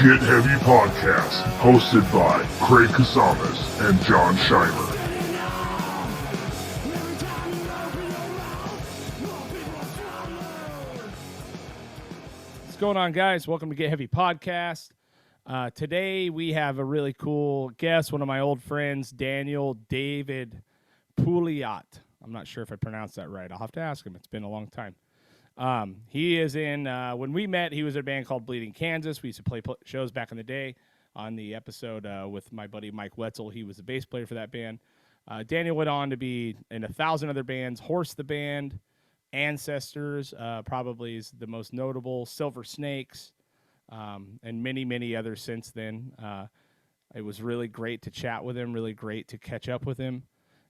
Get Heavy Podcast, hosted by Craig Casamas and John Scheimer. What's going on, guys? Welcome to Get Heavy Podcast. Today we have a really cool guest, one of my old friends, David Pouliot. I'm not sure if I pronounced that right. I'll have to ask him. It's been a long time. He is in, when we met, he was in a band called Bleeding Kansas. We used to play shows back in the day. On the episode with my buddy Mike Wetzel, he was the bass player for that band. Daniel went on to be in 1,000 other bands. Horse the Band, Ancestors, probably is the most notable, Silver Snakes, and many, many others since then. It was really great to chat with him, really great to catch up with him.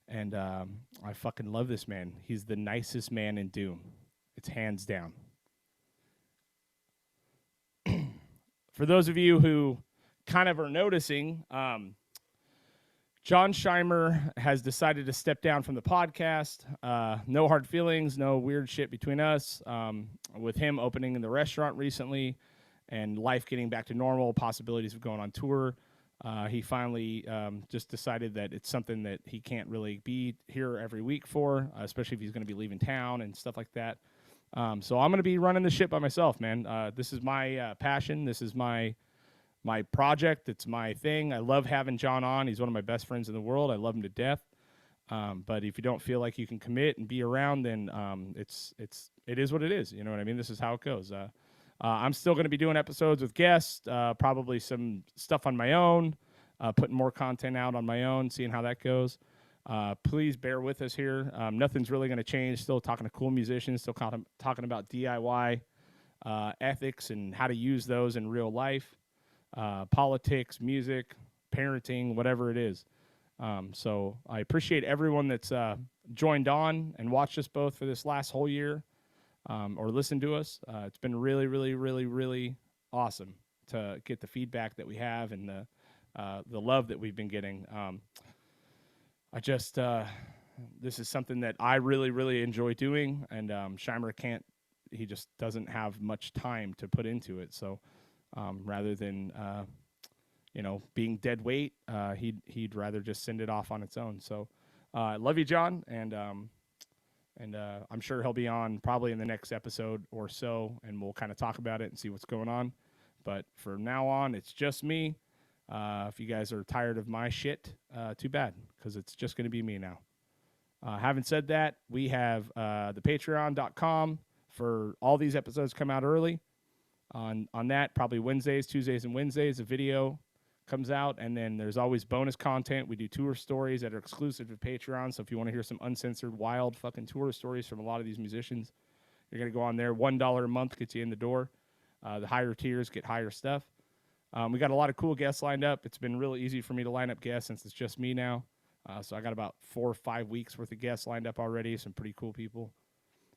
And I fucking love this man. He's the nicest man in Doom. It's hands down. For those of you who kind of are noticing, John Scheimer has decided to step down from the podcast. No hard feelings, no weird shit between us. With him opening in the restaurant recently and life getting back to normal, possibilities of going on tour, he finally just decided that it's something that he can't really be here every week for, especially if he's going to be leaving town and stuff like that. So I'm going to be running the shit by myself, man. This is my passion. This is my project. It's my thing. I love having John on. He's one of my best friends in the world. I love him to death. But if you don't feel like you can commit and be around, then it is what it is. You know what I mean? This is how it goes. I'm still going to be doing episodes with guests, probably some stuff on my own, putting more content out on my own, seeing how that goes. Please bear with us here. Nothing's really going to change. Still talking to cool musicians, still talking about DIY ethics and how to use those in real life, politics, music, parenting, whatever it is. So I appreciate everyone that's joined on and watched us both for this last whole year, or listened to us. It's been really, really, really, really awesome to get the feedback that we have and the love that we've been getting. This is something that I really, really enjoy doing, and Scheimer he just doesn't have much time to put into it. So rather than, being dead weight, he'd rather just send it off on its own. So I love you, John, and I'm sure he'll be on probably in the next episode or so, and we'll kind of talk about it and see what's going on. But from now on, it's just me. If you guys are tired of my shit, too bad, because it's just going to be me now. Having said that, we have the patreon.com for all these episodes come out early. On that, probably Wednesdays, Tuesdays, and Wednesdays, a video comes out, and then there's always bonus content. We do tour stories that are exclusive to Patreon, so if you want to hear some uncensored, wild fucking tour stories from a lot of these musicians, you're going to go on there. $1 a month gets you in the door. The higher tiers get higher stuff. We got a lot of cool guests lined up. It's been really easy for me to line up guests since it's just me now. So I got about 4 or 5 weeks worth of guests lined up already. Some pretty cool people.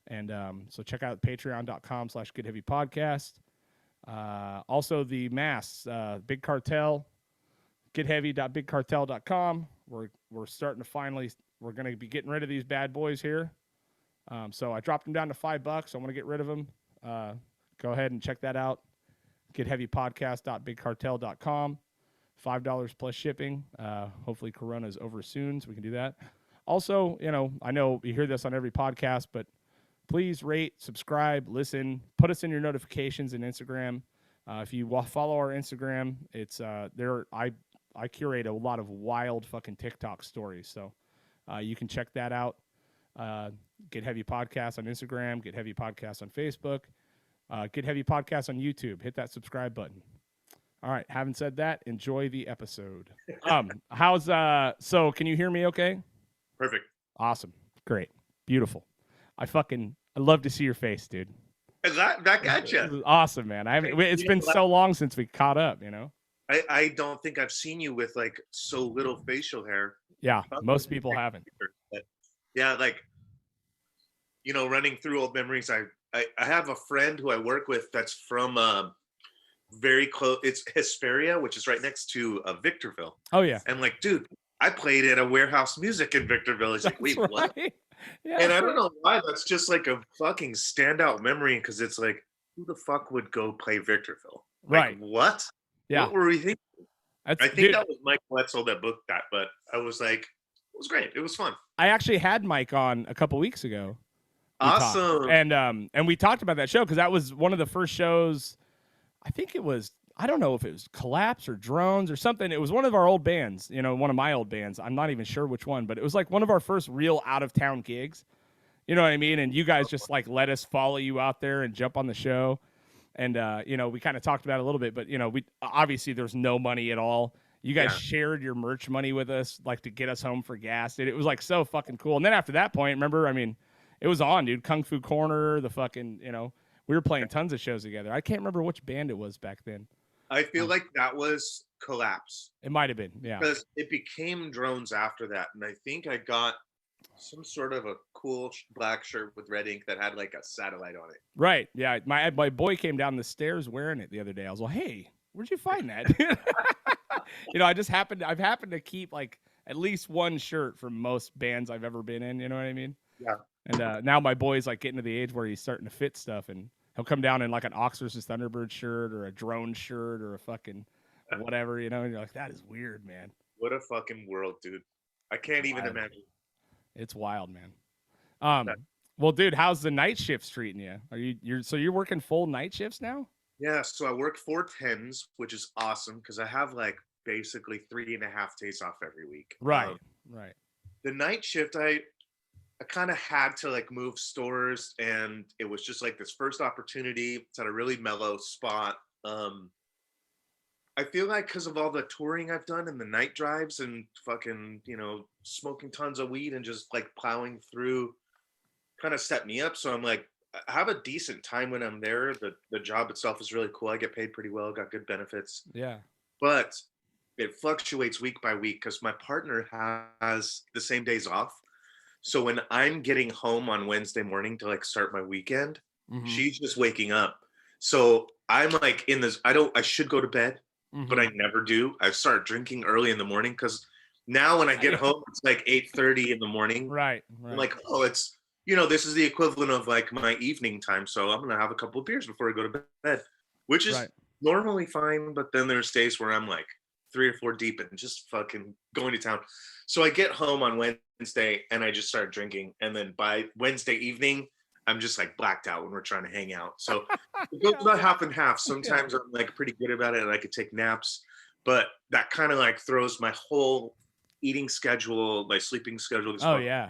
And so check out patreon.com/GetHeavyPodcast. Also the masks, Big Cartel, getheavy.bigcartel.com. We're starting to we're going to be getting rid of these bad boys here. So I dropped them down to $5. I want to get rid of them. Go ahead and check that out. GetHeavyPodcast.bigcartel.com. $5 plus shipping. Hopefully Corona's over soon so we can do that. Also, I know you hear this on every podcast, but please rate, subscribe, listen, put us in your notifications in Instagram. If you folloll our Instagram, it's there. I curate a lot of wild fucking TikTok stories, so you can check that out. Get Heavy Podcast on Instagram, Get Heavy Podcast on Facebook. Get Heavy Podcast on YouTube. Hit that subscribe button. All right. Having said that, enjoy the episode. So can you hear me okay? Perfect. Awesome. Great. Beautiful. I love to see your face, dude. That got you. This is awesome, man. It's been so long since we caught up, I don't think I've seen you with like so little facial hair. Yeah. Most people haven't. But yeah. Running through old memories, I have a friend who I work with that's from very close. It's Hesperia, which is right next to Victorville. Oh yeah. And dude, I played at a Warehouse Music in Victorville. He's like, wait, right. What? Yeah, and I don't know why. That's just like a fucking standout memory because it's like, who the fuck would go play Victorville? Right. What? Yeah. What were we thinking? That's, I think dude, that was Mike Wetzel that booked that, but I was like, it was great. It was fun. I actually had Mike on a couple weeks ago. We talked. Awesome. And we talked about that show because that was one of the first shows. I think it was, I don't know if it was Collapse or Drones or something. It was one of our old bands, one of my old bands. I'm not even sure which one, but it was like one of our first real out of town gigs. You know what I mean? And you guys just like let us follow you out there and jump on the show. And, we kind of talked about it a little bit, but, we obviously there's no money at all. You guys shared your merch money with us, like to get us home for gas. It was like so fucking cool. And then after that point, remember, it was on, dude. Kung Fu Corner, the fucking, we were playing tons of shows together. I can't remember which band it was back then. I feel like that was Collapse. It might have been, yeah. Because it became Drones after that. And I think I got some sort of a cool black shirt with red ink that had like a satellite on it. Right, yeah. My boy came down the stairs wearing it the other day. I was like, hey, where'd you find that? I've happened to keep like at least one shirt from most bands I've ever been in. You know what I mean? Yeah. And now my boy's like getting to the age where he's starting to fit stuff, and he'll come down in like an Ox vs. Thunderbird shirt or a Drone shirt or a fucking whatever, and you're like, that is weird, man. What a fucking world, dude. I can't even imagine. It's wild, man. Well, dude, how's the night shifts treating you? You're working full night shifts now? Yeah, so I work 4 10s, which is awesome because I have like basically 3.5 days off every week. Right. The night shift, I kind of had to like move stores, and it was just like this first opportunity. It's at a really mellow spot. I feel like because of all the touring I've done and the night drives and fucking, smoking tons of weed and just like plowing through kind of set me up. So I'm like, I have a decent time when I'm there. The job itself is really cool. I get paid pretty well, got good benefits. Yeah. But it fluctuates week by week because my partner has the same days off. So when I'm getting home on Wednesday morning to like start my weekend, she's just waking up. So I'm like I should go to bed, but I never do. I start drinking early in the morning because now when I get home, it's like 8:30 in the morning. Right. I'm like, oh, it's, this is the equivalent of like my evening time. So I'm going to have a couple of beers before I go to bed, which is normally fine. But then there's days where I'm like 3 or 4 deep and just fucking going to town. So I get home on Wednesday and I just start drinking. And then by Wednesday evening, I'm just like blacked out when we're trying to hang out. So it goes about half and half. Sometimes I'm like pretty good about it and I could take naps, but that kind of like throws my whole eating schedule, my sleeping schedule. Oh yeah.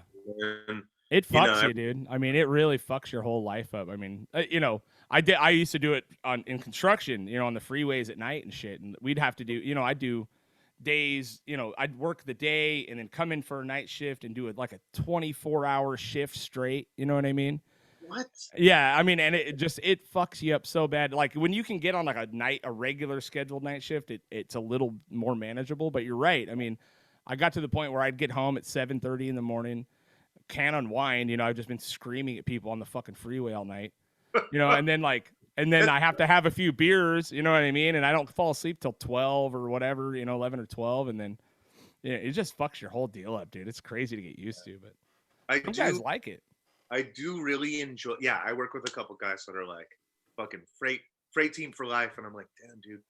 And, it fucks you, dude. It really fucks your whole life up. I used to do it in construction, on the freeways at night and shit. And we'd have to do, I'd do days, I'd work the day and then come in for a night shift and do it like a 24-hour shift straight. You know what I mean? What? Yeah. And it fucks you up so bad. Like when you can get on like a regular scheduled night shift, it's a little more manageable, but you're right. I got to the point where I'd get home at 7:30 in the morning, can unwind. I've just been screaming at people on the fucking freeway all night, and then I have to have a few beers, you know what I mean? And I don't fall asleep till 12 or whatever, 11 or 12. And then it just fucks your whole deal up, dude. It's crazy to get used to, but some guys like it. I do really enjoy. Yeah. I work with a couple guys that are like fucking freight team for life. And I'm like, damn, dude,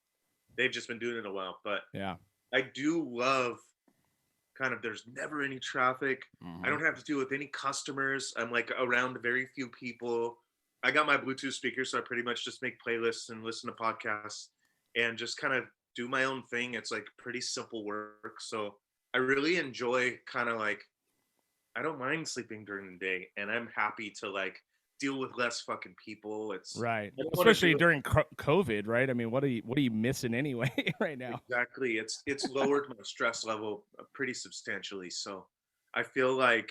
they've just been doing it a while, but yeah, I do love kind of, there's never any traffic. I don't have to deal with any customers. I'm like around very few people. I got my Bluetooth speakers, so I pretty much just make playlists and listen to podcasts and just kind of do my own thing. It's like pretty simple work. So I really enjoy kind of like, I don't mind sleeping during the day, and I'm happy to like deal with less fucking people. It's right, especially during COVID, right? What are you missing anyway right now? Exactly. It's lowered my stress level pretty substantially. So I feel like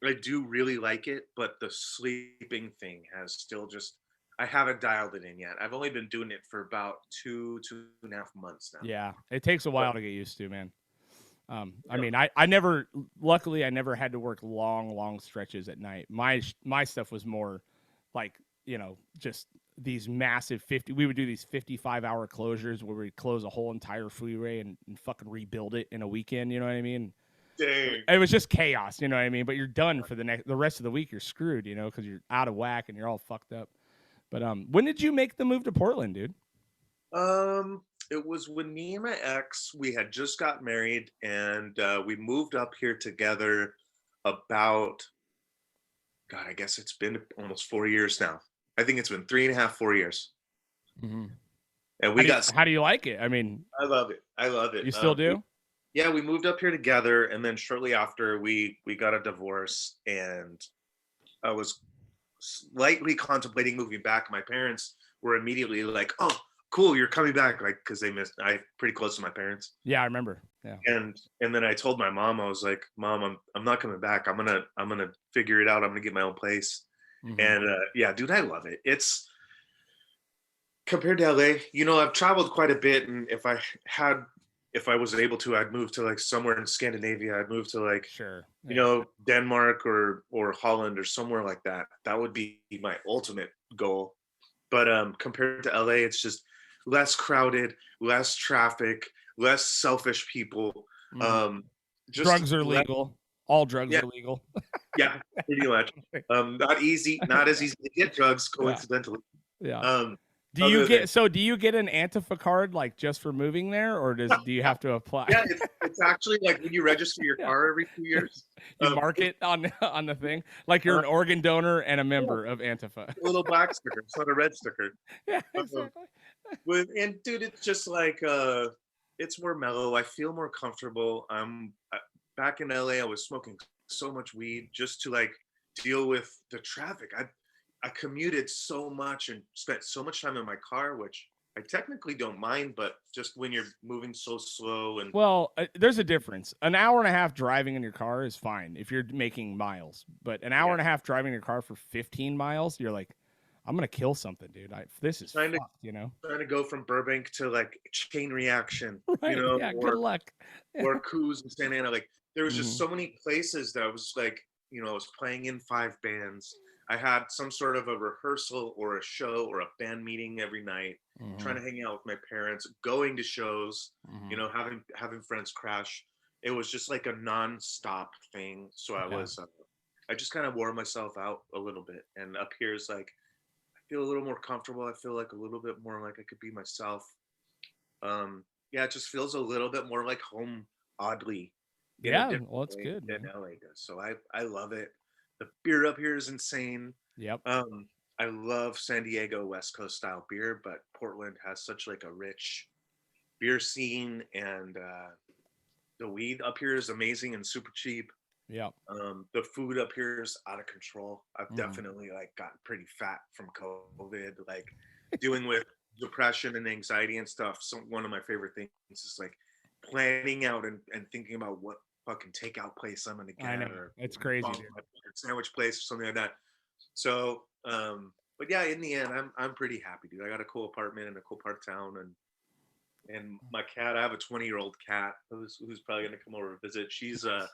I do really like it, but the sleeping thing has still I haven't dialed it in yet. I've only been doing it for about 2.5 months now. Yeah, it takes a while to get used to, man. I never had to work long stretches at night. My stuff was more like, just these massive we would do these 55-hour closures where we'd close a whole entire freeway and fucking rebuild it in a weekend. You know what I mean? Dang. It was just chaos. You know what I mean? But you're done for the rest of the week. You're screwed, because you're out of whack and you're all fucked up. But when did you make the move to Portland, dude? It was when me and my ex, we had just got married, and we moved up here together about, God, I guess it's been almost 4 years now. I think it's been 3.5, 4 years. Mm-hmm. And we got. How do you like it? I mean, I love it. I love it. You still do? Yeah, we moved up here together, and then shortly after we got a divorce, and I was slightly contemplating moving back. My parents were immediately like, "Oh, cool, you're coming back," like because I pretty close to my parents. Yeah, I remember. Yeah. And then I told my mom, I was like, "Mom, I'm not coming back. I'm gonna figure it out. I'm gonna get my own place." Mm-hmm. And yeah, dude, I love it. It's compared to LA, I've traveled quite a bit, and if I was able to, I'd move to like somewhere in Scandinavia. I'd move to like, Sure. Denmark or Holland or somewhere like that. That would be my ultimate goal. But compared to LA, it's just less crowded, less traffic, less selfish people. Mm-hmm. Just drugs are legal. All drugs are legal. Yeah, pretty much. Not as easy to get drugs, coincidentally. Yeah. Do you get an Antifa card like just for moving there, or do you have to apply? Yeah, it's actually like when you register your car every 2 years. You mark it on the thing, like you're an organ donor and a member of Antifa. A little black sticker, it's not a red sticker. Yeah, exactly. And dude, it's just like it's more mellow. I feel more comfortable. Back in LA, I was smoking so much weed just to like deal with the traffic. I commuted so much and spent so much time in my car, which I technically don't mind, but just when you're moving so slow and there's a difference. An hour and a half driving in your car is fine if you're making miles, but an hour and a half driving your car for 15 miles, you're like, I'm gonna kill something, dude. This is fucked, Trying to go from Burbank to like Chain Reaction, right, yeah, good luck. Or Coos and Santa Ana. Like there was just so many places that I was like, I was playing in 5 bands. I had some sort of a rehearsal or a show or a band meeting every night, trying to hang out with my parents, going to shows, having friends crash. It was just like a non-stop thing. So I just kind of wore myself out a little bit. And up here is like, I feel a little more comfortable. I feel like a little bit more like I could be myself. It just feels a little bit more like home, oddly. Yeah, well, it's good than LA does. So I love it. The beer up here is insane. Yep. I love San Diego West Coast style beer, but Portland has such like a rich beer scene, and the weed up here is amazing and super cheap. Yeah. The food up here is out of control. I've definitely like gotten pretty fat from COVID, like dealing with depression and anxiety and stuff. So one of my favorite things is like planning out and thinking about what fucking takeout place I'm gonna get. I know. It's crazy, dude. Sandwich place or something like that. So, but yeah, in the end, I'm pretty happy, dude. I got a cool apartment in a cool part of town, and my cat. I have a 20-year-old cat who's probably gonna come over and visit. She's I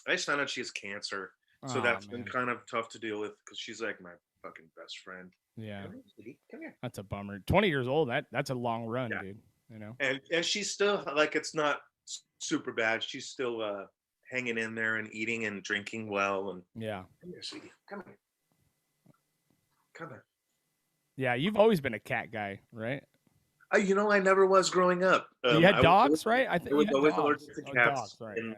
just found out she has cancer, so that's been kind of tough to deal with because she's like my fucking best friend. Yeah, come here. That's a bummer. 20 years old. That's a long run, dude. And she's still like, it's not super bad. She's still hanging in there and eating and drinking well. And come here, sweetie. Come here. Yeah, you've always been a cat guy, right? I never was growing up. You had dogs, right? I think you had dogs. Dogs, right? And,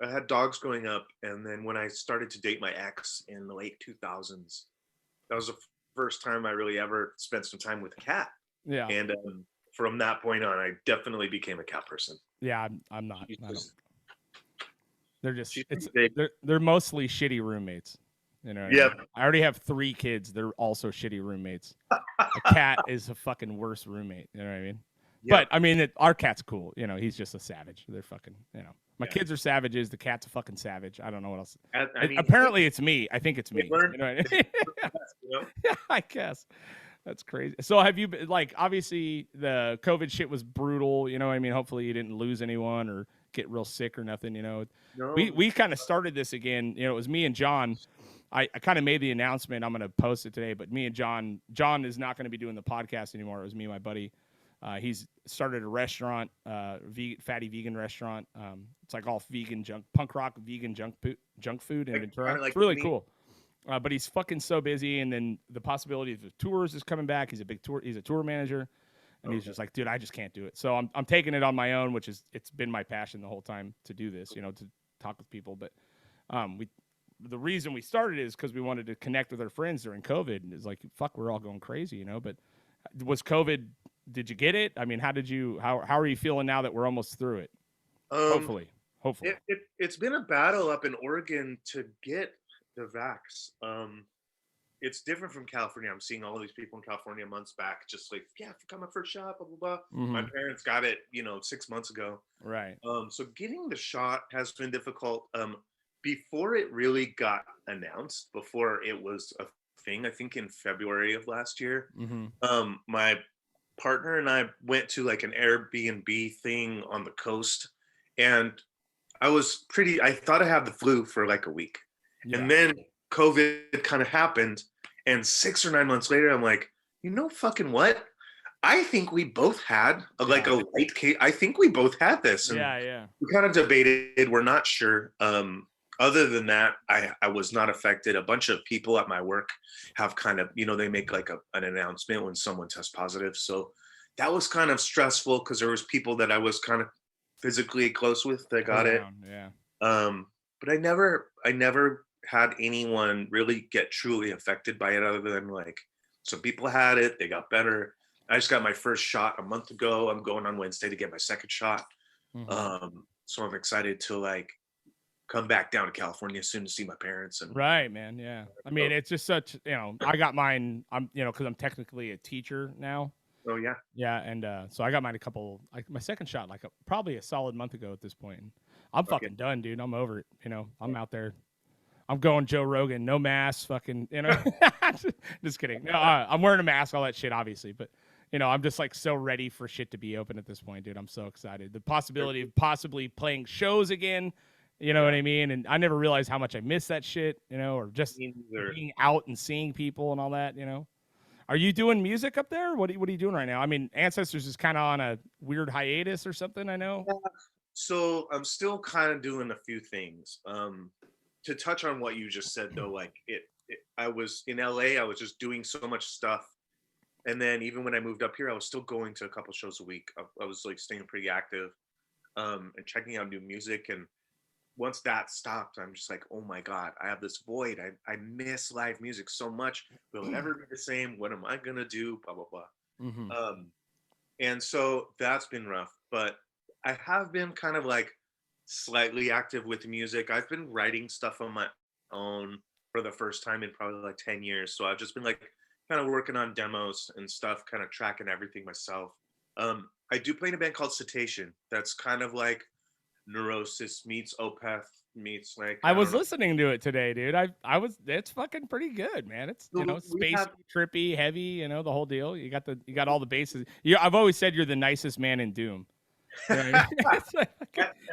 I had dogs growing up, and then when I started to date my ex in the late 2000s, that was the first time I really ever spent some time with a cat. Yeah. And from that point on, I definitely became a cat person. Yeah, I'm not. They're just they're mostly shitty roommates. Yeah. I already have 3 kids. They're also shitty roommates. A cat is a fucking worse roommate. You know what I mean? Yeah. But I mean, our cat's cool. He's just a savage. They're fucking. My kids are savages. The cat's a fucking savage. I don't know what else. I mean, apparently, it's me. I think it's me. You know what I mean? Yeah, I guess. That's crazy. So have you been, like, obviously the COVID shit was brutal. You know what I mean? Hopefully you didn't lose anyone or get real sick or nothing. No. We kind of started this again. It was me and John. I kind of made the announcement. I'm going to post it today, but me and John is not going to be doing the podcast anymore. It was me and my buddy. He's started a restaurant, fatty vegan restaurant. It's like all vegan punk rock vegan junk food in Ventura. It's really cool. But he's fucking so busy. And then the possibility of the tours is coming back. He's a tour manager. And he's just like, dude, I just can't do it. So I'm taking it on my own, which is, it's been my passion the whole time to do this, you know, to talk with people. But the reason we started is because we wanted to connect with our friends during COVID. And it's like, fuck, we're all going crazy, you know. But was COVID? Did you get it? I mean, how are you feeling now that we're almost through it? Hopefully. It's been a battle up in Oregon to get the vax. It's different from California. I'm seeing all these people in California months back, just like, yeah, got my first shot, blah, blah, blah. Mm-hmm. My parents got it, 6 months ago. Right. So getting the shot has been difficult. Before it really got announced, before it was a thing, I think in February of last year, my partner and I went to like an Airbnb thing on the coast, and I thought I had the flu for like a week. Yeah. And then COVID kind of happened, and 6 or 9 months later, I'm like, you know, fucking what? I think we both had a light case. I think we both had this. And we kind of debated. We're not sure. Other than that, I was not affected. A bunch of people at my work have kind of, they make like an announcement when someone tests positive. So that was kind of stressful because there was people that I was kind of physically close with that got it. Yeah. But I never had anyone really get truly affected by it, other than like some people had it, they got better. I just got my first shot a month ago. I'm going on Wednesday to get my second shot. So I'm excited to like come back down to California soon to see my parents. And right, man. Yeah. I mean, it's just such, I got mine, because I'm technically a teacher now. Oh yeah. Yeah. And so I got mine my second shot, probably a solid month ago at this point. And I'm fucking done, dude. I'm over it. I'm out there. I'm going Joe Rogan, no mask, fucking, just kidding. No, I'm wearing a mask, all that shit, obviously. But, I'm just like so ready for shit to be open at this point, dude. I'm so excited. The possibility of possibly playing shows again, what I mean? And I never realized how much I miss that shit, or just being out and seeing people and all that, Are you doing music up there? What are you doing right now? I mean, Ancestors is kind of on a weird hiatus or something, I know. So I'm still kind of doing a few things. To touch on what you just said, though, like I was in LA, I was just doing so much stuff. And then even when I moved up here, I was still going to a couple shows a week. I was like staying pretty active and checking out new music. And once that stopped, I'm just like, oh my God, I have this void. I miss live music so much. Will it ever be the same? What am I going to do? Blah, blah, blah. And so that's been rough. But I have been kind of like slightly active with music. I've been writing stuff on my own for the first time in probably like 10 years. So I've just been like kind of working on demos and stuff, kind of tracking everything myself. I do play in a band called Cetacean. That's kind of like Neurosis meets Opeth meets like I was listening to it today, dude. It's fucking pretty good, man. It's spacey, trippy, heavy, the whole deal. You got all the bases. I've always said you're the nicest man in Doom. That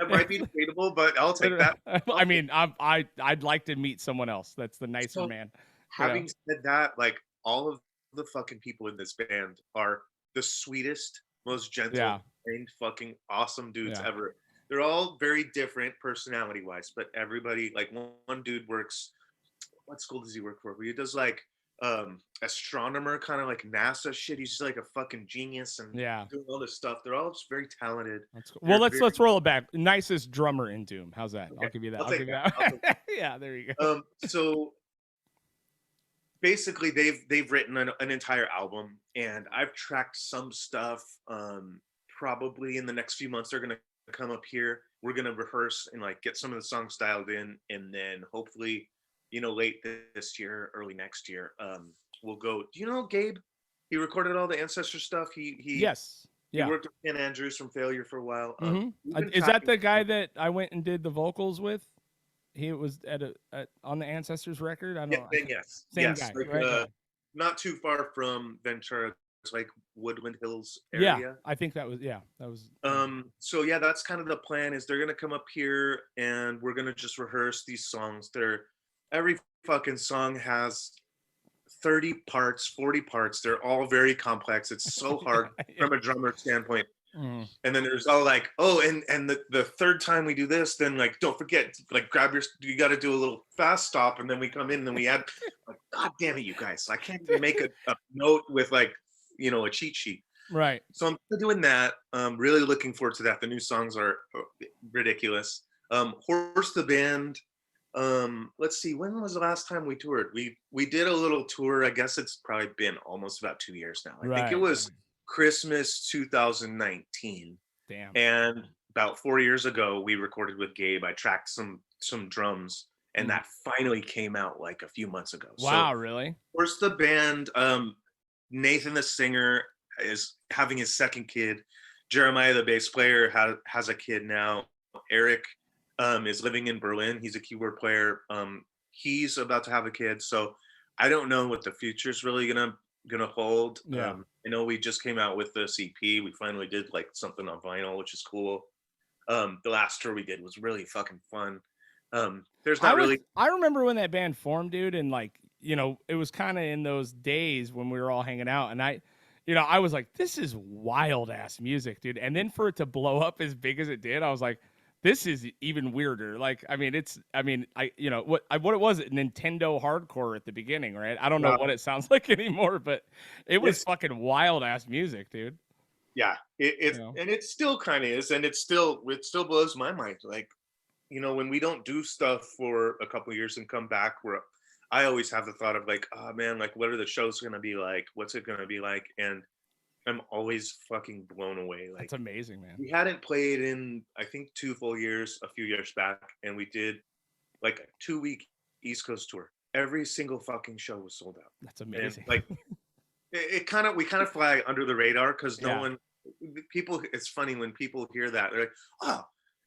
might be debatable, but I'll take that. I mean, I'd like to meet someone else that's the nicer man. Having said that, like all of the fucking people in this band are the sweetest, most gentle, and fucking awesome dudes ever. They're all very different personality-wise, but everybody, like one dude works. What school does he work for? He does like astronomer, kind of like NASA shit. He's just like a fucking genius and doing all this stuff. They're all just very talented. That's cool. Well, let's roll it back. Nicest drummer in Doom. How's that? Okay. I'll give you that. I'll give you that. Yeah, there you go. So basically, they've written an entire album, and I've tracked some stuff. Probably in the next few months, they're gonna come up here. We're gonna rehearse and like get some of the songs dialed in, and then hopefully, late this year, early next year, we'll go. Do you know Gabe? He recorded all the Ancestor stuff. He worked with Ken Andrews from Failure for a while. Is that the guy that I went and did the vocals with? He was on the Ancestors record. I don't know. Yes, same guy. Like, right? Not too far from Ventura. It's like Woodland Hills area. Yeah, I think that was. So yeah, that's kind of the plan. Is they're gonna come up here and we're gonna just rehearse these songs. Every fucking song has 30 parts, 40 parts. They're all very complex. It's so hard from a drummer standpoint. And then there's all like, and the third time we do this, then like, don't forget, like you got to do a little fast stop, and then we come in and then we add, like, God damn it, you guys, I can't even make a note with like, a cheat sheet. Right. So I'm doing that. Really looking forward to that. The new songs are ridiculous. Horse the band. Let's see, when was the last time we toured? We did a little tour. I guess it's probably been almost about 2 years now. I think it was Christmas 2019. Damn. And about 4 years ago, we recorded with Gabe. I tracked some drums, and that finally came out like a few months ago. Wow, so, really? Where's the band? Nathan, the singer, is having his second kid. Jeremiah, the bass player, has a kid now. Eric is living in Berlin. He's a keyboard player. He's about to have a kid. So I don't know what the future's really gonna hold. Yeah. I know we just came out with the CP. We finally did like something on vinyl, which is cool. The last tour we did was really fucking fun. There's not really. I remember when that band formed, dude, and like, you know, it was kind of in those days when we were all hanging out, and I was like, this is wild ass music, dude. And then for it to blow up as big as it did, I was like, this is even weirder. Like, I mean, you know, what it was, Nintendo hardcore at the beginning, right? I don't know what it sounds like anymore, but it was fucking wild ass music, dude. Yeah, and it still kind of is, and it still blows my mind. Like, you know, when we don't do stuff for a couple of years and come back, I always have the thought of like, oh man, like what are the shows gonna be like? What's it gonna be like? And I'm always fucking blown away. Like, that's amazing, man. We hadn't played in I think 2 full years a few years back, and we did like a 2-week East Coast tour. Every single fucking show was sold out. That's amazing. And, like we kind of fly under the radar because it's funny when people hear that, they're like, oh,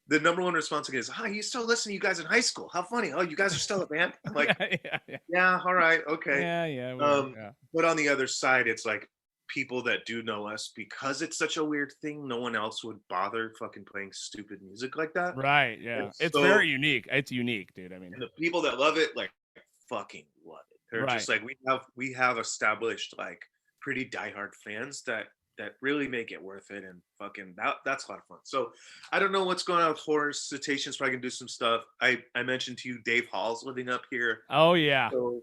the number one response is, "Hi, you still listen to you guys in high school? How funny! Oh, you guys are still a band." I'm like, yeah, all right, okay, yeah. But on the other side, it's like people that do know us, because it's such a weird thing. No one else would bother fucking playing stupid music like that. Right? Yeah, it's very unique. It's unique, dude. I mean, and the people that love it, like, fucking love it. They're just like, we have established like pretty diehard fans that really make it worth it, and fucking that's a lot of fun. So I don't know what's going on with Horse. Cetacean's probably gonna do some stuff. I mentioned to you Dave Hall's living up here. Oh yeah. So,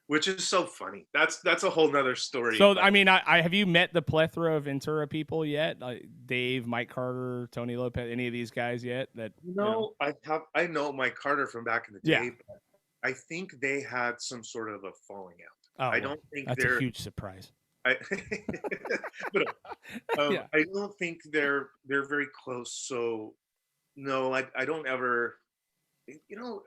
which is so funny. That's a whole nother story. So I mean, I have you met the plethora of Ventura people yet? Like Dave, Mike Carter, Tony Lopez, any of these guys yet? That no, I know Mike Carter from back in the day. But I think they had some sort of a falling out. I don't think that's a huge surprise. I don't think they're very close. So no, I don't ever. You know,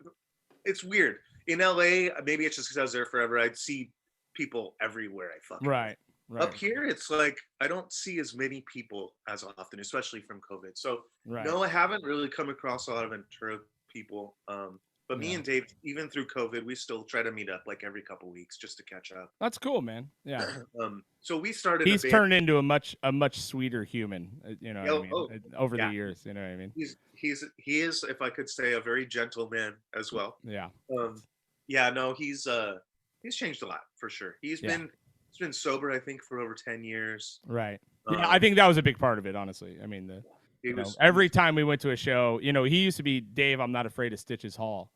it's weird. In LA, maybe it's just because I was there forever. I'd see people everywhere. I fucking right. Up here, it's like I don't see as many people as often, especially from COVID. So no, I haven't really come across a lot of Ventura people. But me and Dave, even through COVID, we still try to meet up like every couple of weeks just to catch up. That's cool, man. Yeah. So we started. He's turned into a much sweeter human. You know what I mean? Over the years, you know what I mean? He is, if I could say, a very gentle man as well. Yeah. No, he's changed a lot for sure. He's been sober, I think, for over 10 years. Right. Yeah, I think that was a big part of it, honestly. I mean, every time we went to a show, you know, he used to be Dave, I'm not afraid of Stitches Hall.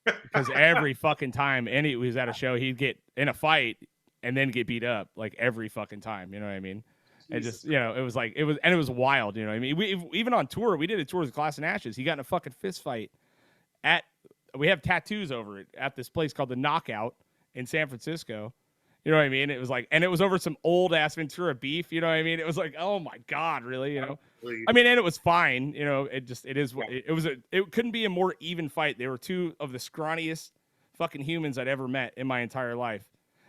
Because every fucking time he was at a show, he'd get in a fight and then get beat up like every fucking time. You know what I mean? And just, you know, it was wild. You know what I mean? We even on tour, we did a tour with Glass and Ashes. He got in a fucking fist fight we have tattoos over it at this place called the Knockout in San Francisco. You know what I mean? It was like, and it was over some old ass Ventura beef. You know what I mean? It was like, oh my God, really? You know? I mean, and it was fine. You know, it couldn't be a more even fight. They were two of the scrawniest fucking humans I'd ever met in my entire life.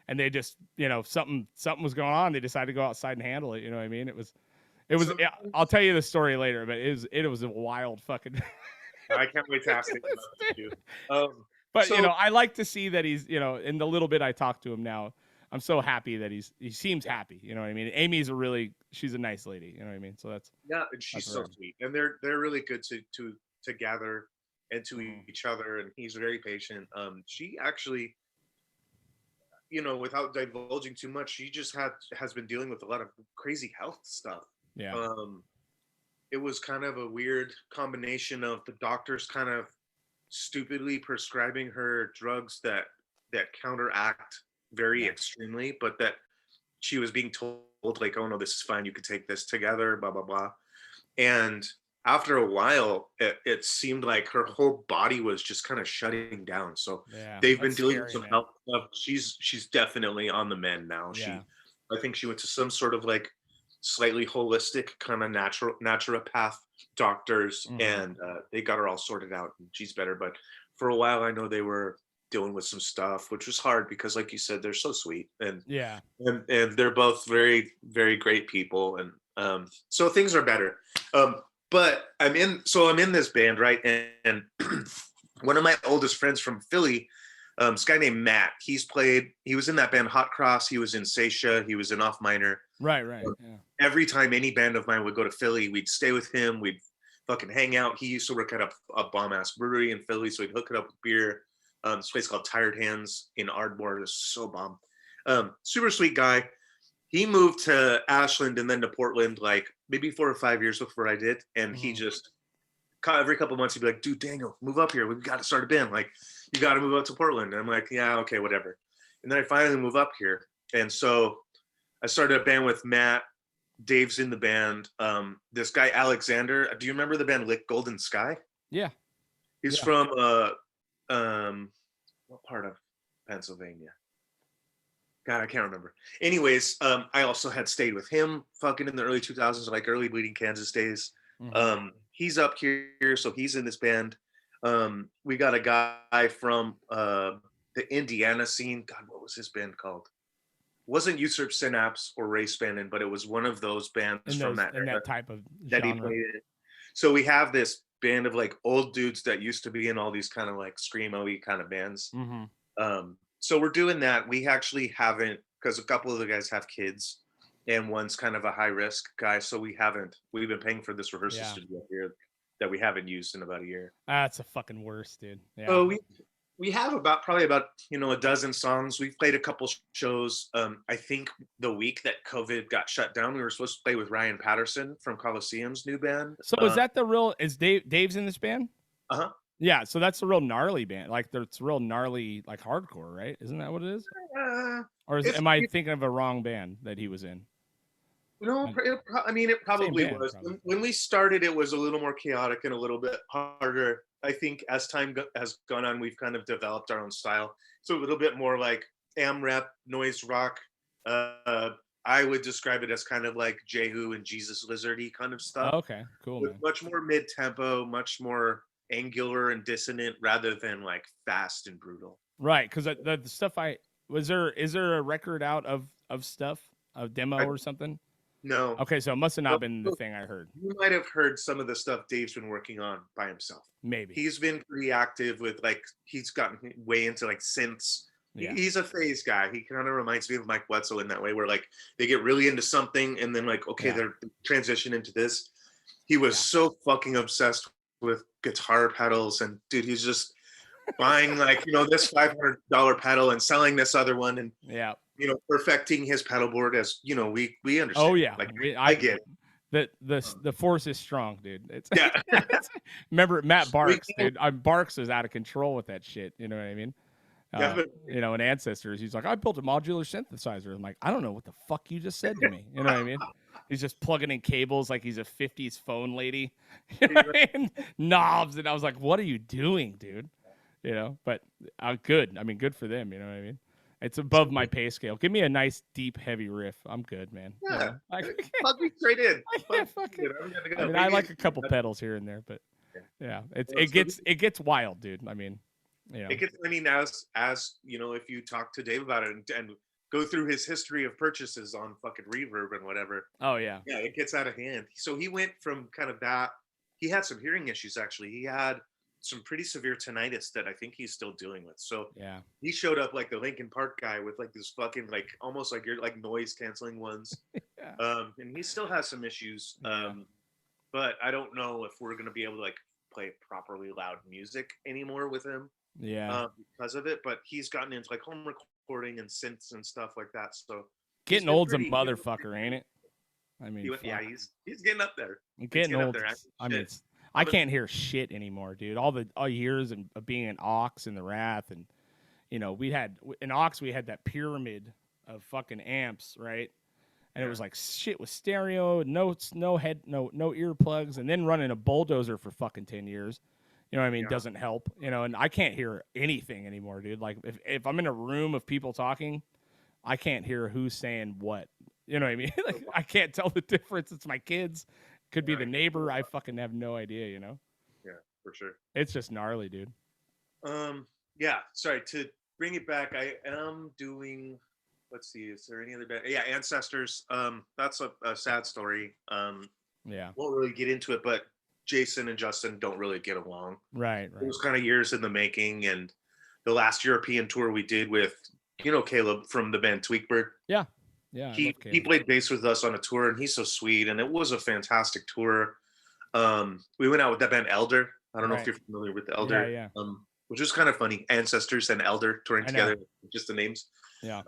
And they just, you know, something was going on. They decided to go outside and handle it. You know what I mean? I'll tell you the story later, but it was a wild fucking. I can't wait to ask it about you. But you know, I like to see that he's, you know, in the little bit I talk to him now, I'm so happy that he seems happy. You know what I mean? Amy's she's a nice lady. You know what I mean? So and she's so sweet, and they're really good to gather and to each other, and he's very patient. She actually, you know, without divulging too much, she just has been dealing with a lot of crazy health stuff. Yeah. It was kind of a weird combination of the doctors kind of stupidly prescribing her drugs that counteract very extremely, but that she was being told like, oh no, this is fine, you could take this together, blah blah blah. And after a while, it seemed like her whole body was just kind of shutting down. So they've been dealing with some health stuff. She's definitely on the mend now. I think she went to some sort of like slightly holistic kind of naturopath doctors, and they got her all sorted out, and she's better. But for a while, I know they were dealing with some stuff, which was hard because, like you said, they're so sweet, and and they're both very, very great people, and so things are better. But I'm in this band, right? And one of my oldest friends from Philly, this guy named Matt, he was in that band Hot Cross, he was in Seisha, he was in Off Minor. Right. Every time any band of mine would go to Philly, we'd stay with him, we'd fucking hang out. He used to work at a bomb-ass brewery in Philly, so he'd hook it up with beer. This place called Tired Hands in Ardmore. It was so bomb. Super sweet guy. He moved to Ashland and then to Portland like maybe 4 or 5 years before I did. And he just, every couple of months, he'd be like, dude, Daniel, move up here. We've got to start a band. Like, you got to move up to Portland. And I'm like, yeah, okay, whatever. And then I finally move up here. And so I started a band with Matt. Dave's in the band. This guy, Alexander, do you remember the band Lick Golden Sky? Yeah. He's from, what part of Pennsylvania? God, I can't remember. Anyways, I also had stayed with him fucking in the early 2000s, like early Bleeding Kansas days. He's up here, so he's in this band. We got a guy from the Indiana scene. God, what was his band called? It wasn't Usurp Synapse or Ray Spannin, but it was one of those bands from that type of that he played in. So we have this band of like old dudes that used to be in all these kind of like screamo-y kind of bands. So we're doing that. We actually haven't, because a couple of the guys have kids and one's kind of a high risk guy. So we've been paying for this rehearsal studio here that we haven't used in about a year. That's the fucking worst, dude. Yeah. So we have probably about a dozen songs. We've played a couple shows. I think the week that COVID got shut down, we were supposed to play with Ryan Patterson from Coliseum's new band. So is that is Dave's in this band? Yeah, so that's a real gnarly band. Like, it's real gnarly, like hardcore, right? Isn't that what it is? Or am I thinking of a wrong band that he was in? No, it probably was. Probably. When we started, it was a little more chaotic and a little bit harder. I think as time has gone on, we've kind of developed our own style. So a little bit more like AMRAP, noise rock. I would describe it as kind of like Jehu and Jesus Lizardy kind of stuff. Oh, okay, cool. With much more mid-tempo, much more angular and dissonant rather than like fast and brutal. Right, because the stuff is there a record out of stuff, a demo or something? No. Okay, so it must have not been the thing I heard. You might have heard some of the stuff Dave's been working on by himself. Maybe. He's been pretty active with he's gotten way into like synths. Yeah. He's a phase guy. He kind of reminds me of Mike Wetzel in that way, where like they get really into something and then like, okay, they're transition into this. He was so fucking obsessed with guitar pedals, and dude, he's just buying like, this $500 pedal and selling this other one, and perfecting his pedal board as we understand. Oh yeah, like, I get it. The force is strong, dude. It's remember Matt Barks, dude. Barks is out of control with that shit. You know what I mean? In Ancestors, he's like, I built a modular synthesizer. I'm like, I don't know what the fuck you just said to me. You know what I mean? He's just plugging in cables like he's a 50s phone lady. You know what I mean? Knobs, and I was like, what are you doing, dude? But good. I mean, good for them. You know what I mean? It's above my pay scale. Give me a nice, deep, heavy riff. I'm good, man. Yeah, plug me straight in. I like a couple pedals here and there, but it gets wild, dude. I mean, it gets. I mean, as if you talk to Dave about it and go through his history of purchases on fucking Reverb and whatever. Oh yeah, it gets out of hand. So he went from kind of that. He had some hearing issues actually. He had some pretty severe tinnitus that I think he's still dealing with. So he showed up like the Linkin Park guy with like this fucking like almost like you're like noise canceling ones. And he still has some issues. But I don't know if we're gonna be able to like play properly loud music anymore with him. Because of it. But he's gotten into like home recording and synths and stuff like that. So getting old's a motherfucker, ain't it? I mean, he's getting up there. Getting old. I mean, I can't hear shit anymore, dude. All years of being an Ox and the Wrath, and we had in Ox we had that pyramid of fucking amps, right? And it Yeah. was like shit with stereo, notes, no earplugs, and then running a bulldozer for fucking 10 years. You know what I mean? Yeah. Doesn't help. You know, and I can't hear anything anymore, dude. Like if I'm in a room of people talking, I can't hear who's saying what. You know what I mean? Like I can't tell the difference. It's my kids. Could be the neighbor. I fucking have no idea, you know? Yeah, for sure. It's just gnarly, dude. Yeah, sorry, to bring it back, I am doing, let's see, is there any other band? Yeah, Ancestors. That's a sad story. Yeah. Won't really get into it, but Jason and Justin don't really get along. Right. It was kind of years in the making, and the last European tour we did with, Caleb from the band Tweakbird. Yeah. Yeah. I He love Caleb. played bass with us on a tour, and he's so sweet, and it was a fantastic tour. We went out with that band Elder. I don't know if you're familiar with the Elder. Yeah. Which was kind of funny. Ancestors and Elder touring together, just the names. Yeah.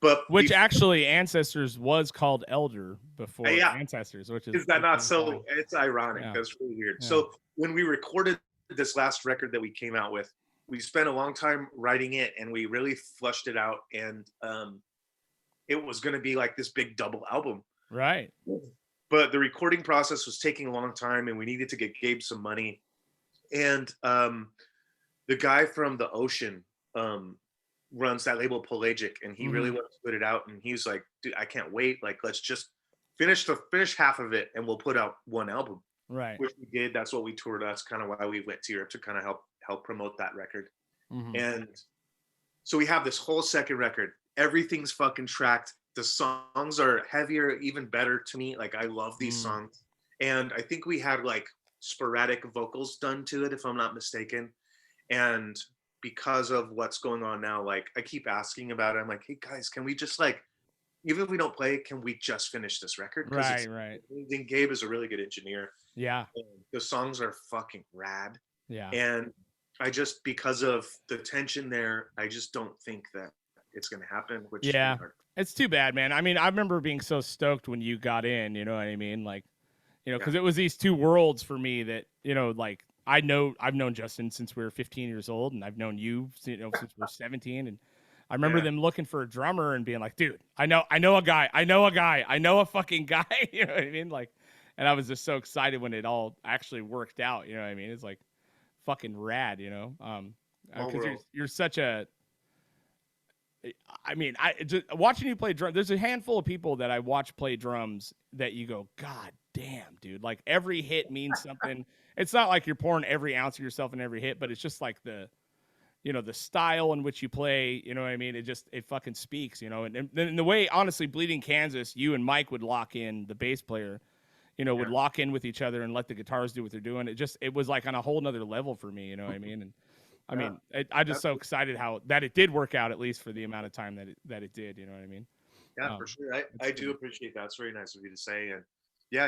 But which actually Ancestors was called Elder before Ancestors, which is that not so? funny. It's ironic. Yeah. That's really weird. Yeah. So when we recorded this last record that we came out with, we spent a long time writing it, and we really flushed it out, and it was going to be like this big double album. Right. But the recording process was taking a long time, and we needed to get Gabe some money, and the guy from The Ocean runs that label Pelagic, and he really wanted to put it out, and he was like, dude, I can't wait, like let's just finish half of it and we'll put out one album. Right. Which we did. That's what we toured. That's kind of why we went to Europe, to kind of help promote that record. And so we have this whole second record, everything's fucking tracked, the songs are heavier, even better to me, like I love these songs, and I think we had like sporadic vocals done to it, if I'm not mistaken. And because of what's going on now, like I keep asking about it. I'm like, hey guys, can we just like, even if we don't play it, can we just finish this record? Right. I think Gabe is a really good engineer. Yeah. And the songs are fucking rad. Yeah. And I just, because of the tension there, I just don't think that it's going to happen. Which it's too bad, man. I mean, I remember being so stoked when you got in. You know what I mean? Like, because it was these two worlds for me that, like, I've known Justin since we were 15 years old, and I've known you, since we were 17. And I remember them looking for a drummer and being like, dude, I know a guy. I know a fucking guy. You know what I mean? Like, and I was just so excited when it all actually worked out. You know what I mean? It's like fucking rad, because you're such a, I mean, I just watching you play drums. There's a handful of people that I watch play drums that you go, God damn, dude! Like every hit means something. It's not like you're pouring every ounce of yourself in every hit, but it's just like the style in which you play. You know what I mean? It fucking speaks. And the way, honestly, Bleeding Kansas, you and Mike would lock in, the bass player, would lock in with each other and let the guitars do what they're doing. It was like on a whole nother level for me. You know what I mean? And I mean, I'm just so excited that it did work out, at least for the amount of time that it did. You know what I mean? Yeah, for sure. I do appreciate that. It's very nice of you to say. And yeah,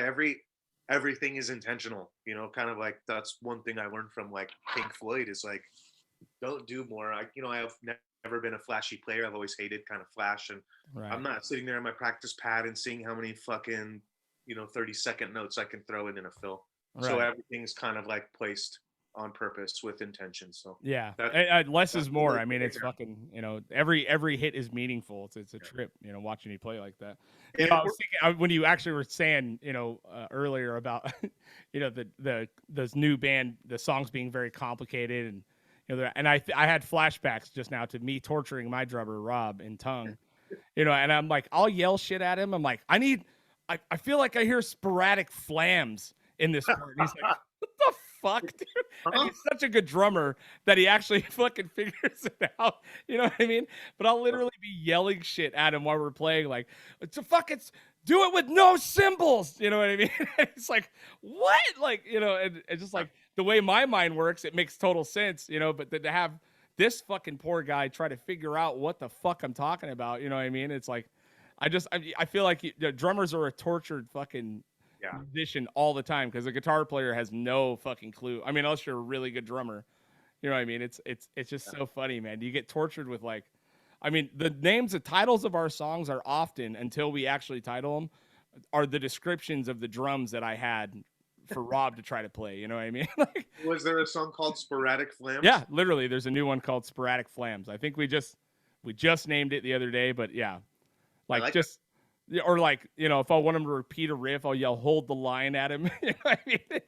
everything is intentional. Kind of like that's one thing I learned from like Pink Floyd is like, don't do more. I have never been a flashy player. I've always hated kind of flash, and I'm not sitting there on my practice pad and seeing how many fucking 30-second notes I can throw in a fill. Right. So everything's kind of like placed on purpose with intention. So yeah, less is more. I mean, it's fucking every hit is meaningful. It's a trip, watching you play like that. I was thinking when you actually were saying earlier about those new band, the songs being very complicated, and I had flashbacks just now to me torturing my drummer Rob in Tongue, and I'm like, I'll yell shit at him. I'm like, I feel like I hear sporadic flams in this part. And he's like, what the fuck, dude? And he's such a good drummer that he actually fucking figures it out. You know what I mean? But I'll literally be yelling shit at him while we're playing, like, do it with no cymbals. You know what I mean? It's like, what? Like, and just like the way my mind works, it makes total sense, but then to have this fucking poor guy try to figure out what the fuck I'm talking about, you know what I mean? It's like, I feel like drummers are a tortured fucking musician all the time, because a guitar player has no fucking clue. I mean, unless you're a really good drummer, you know what I mean? It's just so funny, man. You get tortured with like, I mean, the titles of our songs are often, until we actually title them, are the descriptions of the drums that I had for Rob to try to play. You know what I mean? Like, was there a song called Sporadic Flams? Yeah, literally. There's a new one called Sporadic Flams. I think we just We just named it the other day, but yeah, like just it. or like if I want him to repeat a riff, I'll yell "Hold the line" at him. You know what I mean?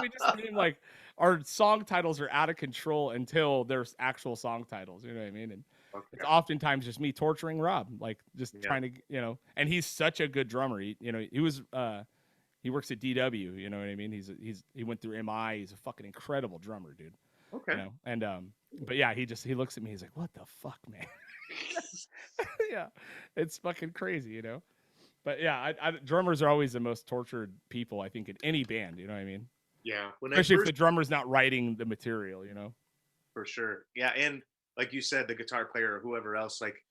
We just name like our song titles are out of control until there's actual song titles. You know what I mean? And it's oftentimes just me torturing Rob, like just trying to And he's such a good drummer. He works at DW. You know what I mean? He went through MI. He's a fucking incredible drummer, dude. Okay. And but yeah, he looks at me. He's like, "What the fuck, man?" Yeah, it's fucking crazy, But yeah, drummers are always the most tortured people, I think, in any band. You know what I mean? Yeah. Especially if the drummer's not writing the material, For sure. Yeah, and like you said, the guitar player or whoever else, like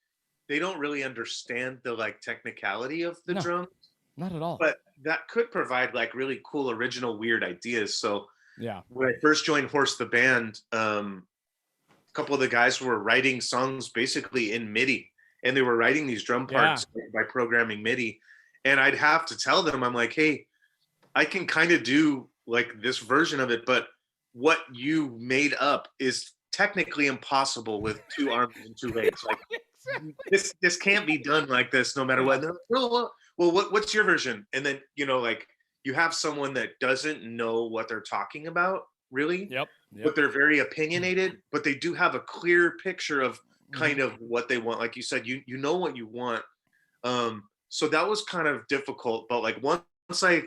they don't really understand the like technicality of the drums. Not at all. But that could provide like really cool, original, weird ideas. So yeah, when I first joined Horse the band, a couple of the guys were writing songs basically in MIDI, and they were writing these drum parts by programming MIDI. And I'd have to tell them, I'm like, hey, I can kind of do like this version of it, but what you made up is technically impossible with 2 arms and 2 legs. Like this can't be done like this, no matter what. Well, what's your version? And then like you have someone that doesn't know what they're talking about, really. Yep. But they're very opinionated, but they do have a clear picture of kind of what they want. Like you said, you know what you want. So that was kind of difficult, but like once I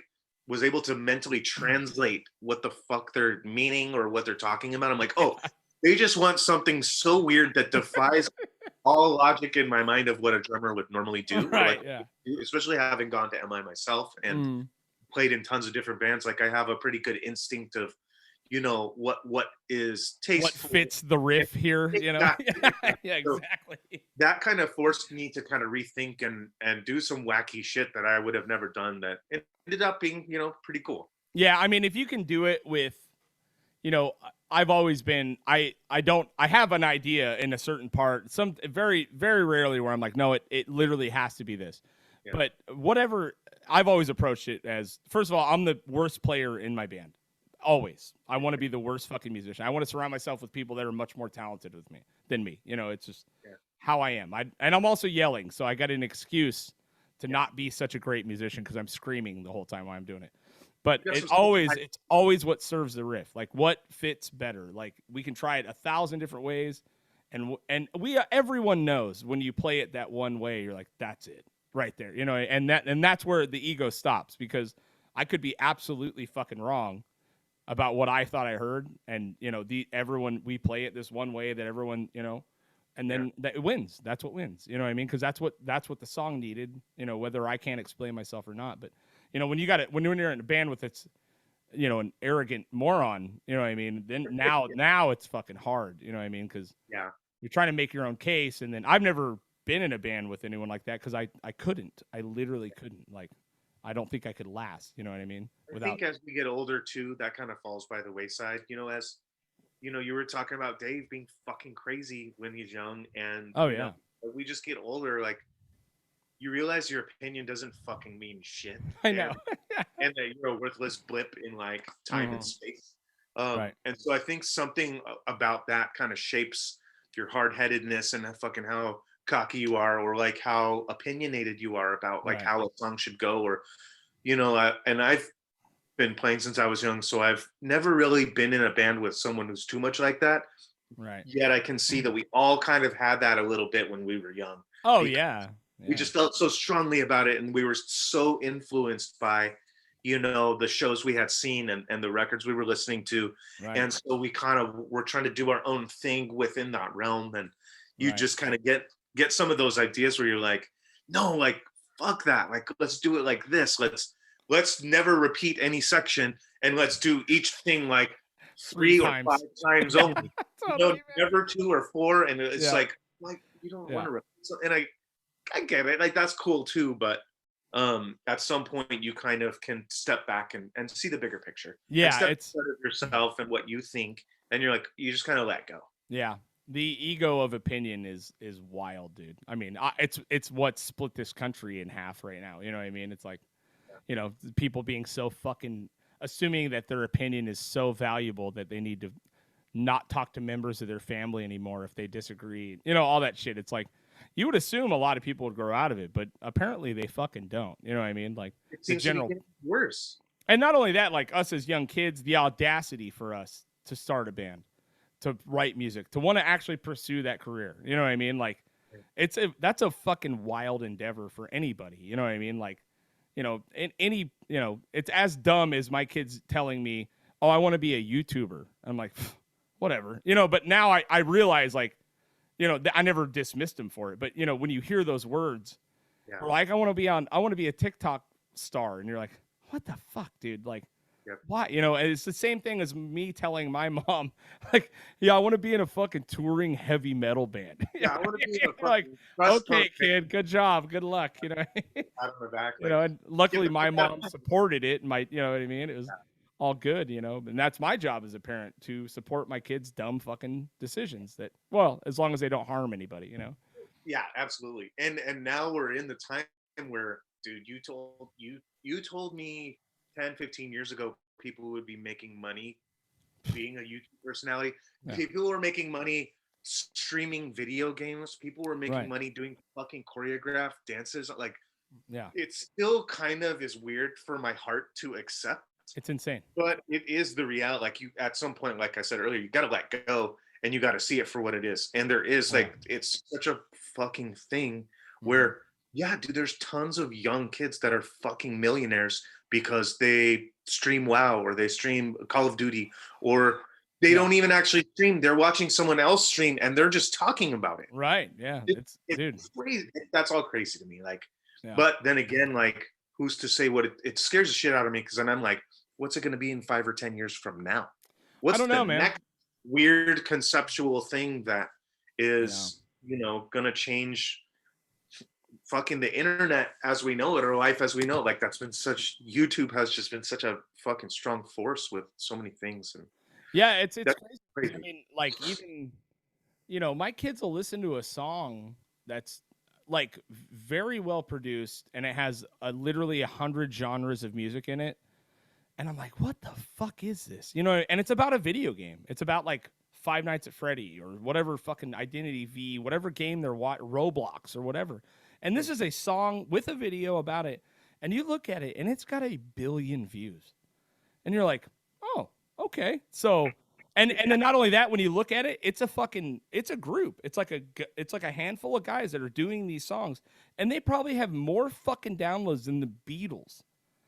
was able to mentally translate what the fuck they're meaning or what they're talking about, I'm like, oh, they just want something so weird that defies all logic in my mind of what a drummer would normally do. Right, Especially having gone to MI myself and played in tons of different bands. Like I have a pretty good instinct of, what is tasteful. What fits the riff here, Exactly. Yeah, exactly. So that kind of forced me to kind of rethink and do some wacky shit that I would have never done, that it ended up being, pretty cool. Yeah, I mean, if you can do it with, I've always been, I have an idea in a certain part, some very, very rarely where I'm like, no, it literally has to be this. Yeah. But whatever, I've always approached it as, first of all, I'm the worst player in my band. Always. I want to be the worst fucking musician. I want to surround myself with people that are much more talented than me. It's just how I am. And I'm also yelling, so I got an excuse to not be such a great musician because I'm screaming the whole time while I'm doing it. But it's always what serves the riff. Like what fits better. Like we can try it 1,000 different ways, and everyone knows when you play it that one way, you're like, that's it right there. And that's where the ego stops, because I could be absolutely fucking wrong about what I thought I heard, and everyone, we play it this one way that everyone, and then that it wins. That's what wins. You know what I mean? Because that's what the song needed. Whether I can't explain myself or not, but when you got it, when you're in a band with its, an arrogant moron, you know what I mean? Then now it's fucking hard. You know what I mean? Because you're trying to make your own case, and then I've never been in a band with anyone like that because I couldn't. I literally couldn't. Like, I don't think I could last. You know what I mean? I think as we get older too, that kind of falls by the wayside. As you were talking about Dave being fucking crazy when he's young, and we just get older. Like, you realize your opinion doesn't fucking mean shit. I know, and that you're a worthless blip in like time and space. And so I think something about that kind of shapes your hard-headedness and fucking how cocky you are, or like how opinionated you are about like how a song should go, or and I've been playing since I was young, so I've never really been in a band with someone who's too much like that. Yet I can see that we all kind of had that a little bit when we were young. We just felt so strongly about it, and we were so influenced by the shows we had seen and the records we were listening to, and so we kind of were trying to do our own thing within that realm, and you just kind of get some of those ideas where you're like, no, like fuck that, like let's do it like this, let's never repeat any section, and let's do each thing like 3 or 5 times only. Never 2 or 4, and it's like you don't want to repeat. And I get it, like that's cool too, but at some point you kind of can step back and see the bigger picture. It's of yourself and what you think, and you're like, you just kind of let go. The ego of opinion is wild, dude. I mean, it's what split this country in half right now. You know what I mean? It's like, people being so fucking assuming that their opinion is so valuable that they need to not talk to members of their family anymore if they disagree. You know, all that shit. It's like you would assume a lot of people would grow out of it, but apparently they fucking don't. You know what I mean? Like it seems to be getting worse. And not only that, like us as young kids, the audacity for us to start a band, to write music, to want to actually pursue that career. You know what I mean? Like that's a fucking wild endeavor for anybody. You know what I mean? Like, you know, it's as dumb as my kids telling me, "Oh, I want to be a YouTuber." I'm like, whatever, you know. But now I realize, like, you know, I never dismissed them for it. But you know, when you hear those words, like, I want to be a TikTok star, and you're like, what the fuck, dude? Like, why? You know, it's the same thing as me telling my mom, like, yeah, I want to be in a fucking touring heavy metal band. Yeah, I want to be in a like, okay, kid, good job, good luck. You know, out of my back, you know, and luckily my mom supported it, and you know what I mean? It was all good, you know, and that's my job as a parent, to support my kids' dumb fucking decisions that, well, as long as they don't harm anybody, you know? Yeah, absolutely. And now we're in the time where, dude, you told me 10, 15 years ago people would be making money being a YouTube personality. Yeah. People were making money streaming video games. People were making money doing fucking choreographed dances. Like, yeah, it still kind of is weird for my heart to accept. It's insane. But it is the reality. Like, you, at some point, like I said earlier, you got to let go and you got to see it for what it is. And there is like, it's such a fucking thing where, yeah, dude, there's tons of young kids that are fucking millionaires because they stream WoW or they stream Call of Duty, or they don't even actually stream. They're watching someone else stream and they're just talking about it. Right. Yeah. It's dude. Crazy. That's all crazy to me. Like, but then again, like, who's to say what it scares the shit out of me? Because then I'm like, what's it going to be in 5 or 10 years from now? What's the next weird conceptual thing that is, you know, going to change fucking the internet as we know it, or life as we know it? Like, that's been such, YouTube has just been such a fucking strong force with so many things. And yeah, it's crazy. I mean, like, even, you know, my kids will listen to a song that's like very well produced and it has literally 100 genres of music in it, and I'm like, what the fuck is this? You know, and it's about a video game. It's about like Five Nights at Freddy or whatever fucking Identity V, whatever game they're Roblox or whatever. And this is a song with a video about it. And you look at it and it's got 1 billion views. And you're like, oh, okay. So, and then not only that, when you look at it, it's a group. It's like a handful of guys that are doing these songs. And they probably have more fucking downloads than the Beatles.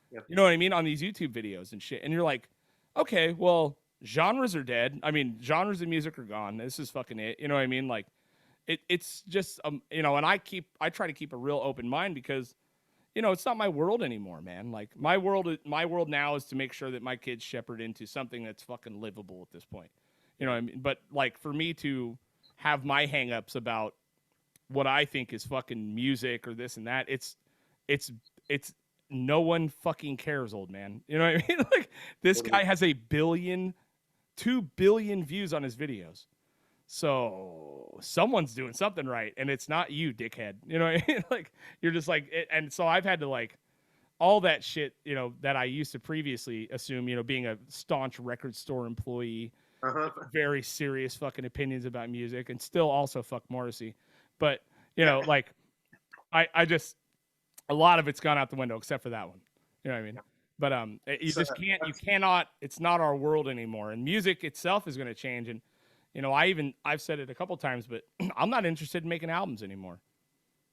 Yep. You know what I mean? On these YouTube videos and shit. And you're like, okay, well, genres are dead. I mean, genres of music are gone. This is fucking it. You know what I mean? Like, it's just, you know, and I try to keep a real open mind because, you know, it's not my world anymore, man. Like, my world now is to make sure that my kids shepherd into something that's fucking livable at this point. You know what I mean? But like, for me to have my hangups about what I think is fucking music or this and that, it's no one fucking cares, old man. You know what I mean? Like, this guy has 2 billion views on his videos. So someone's doing something right, and it's not you, dickhead. You know what I mean? Like, you're just like, and so I've had to, like, all that shit, you know, that I used to previously assume, you know, being a staunch record store employee, very serious fucking opinions about music, and still also fuck Morrissey. But, you know, like, I just, a lot of it's gone out the window except for that one. You know what I mean? But you just can't, you cannot, it's not our world anymore. And music itself is going to change. And, you know, I've said it a couple times, but I'm not interested in making albums anymore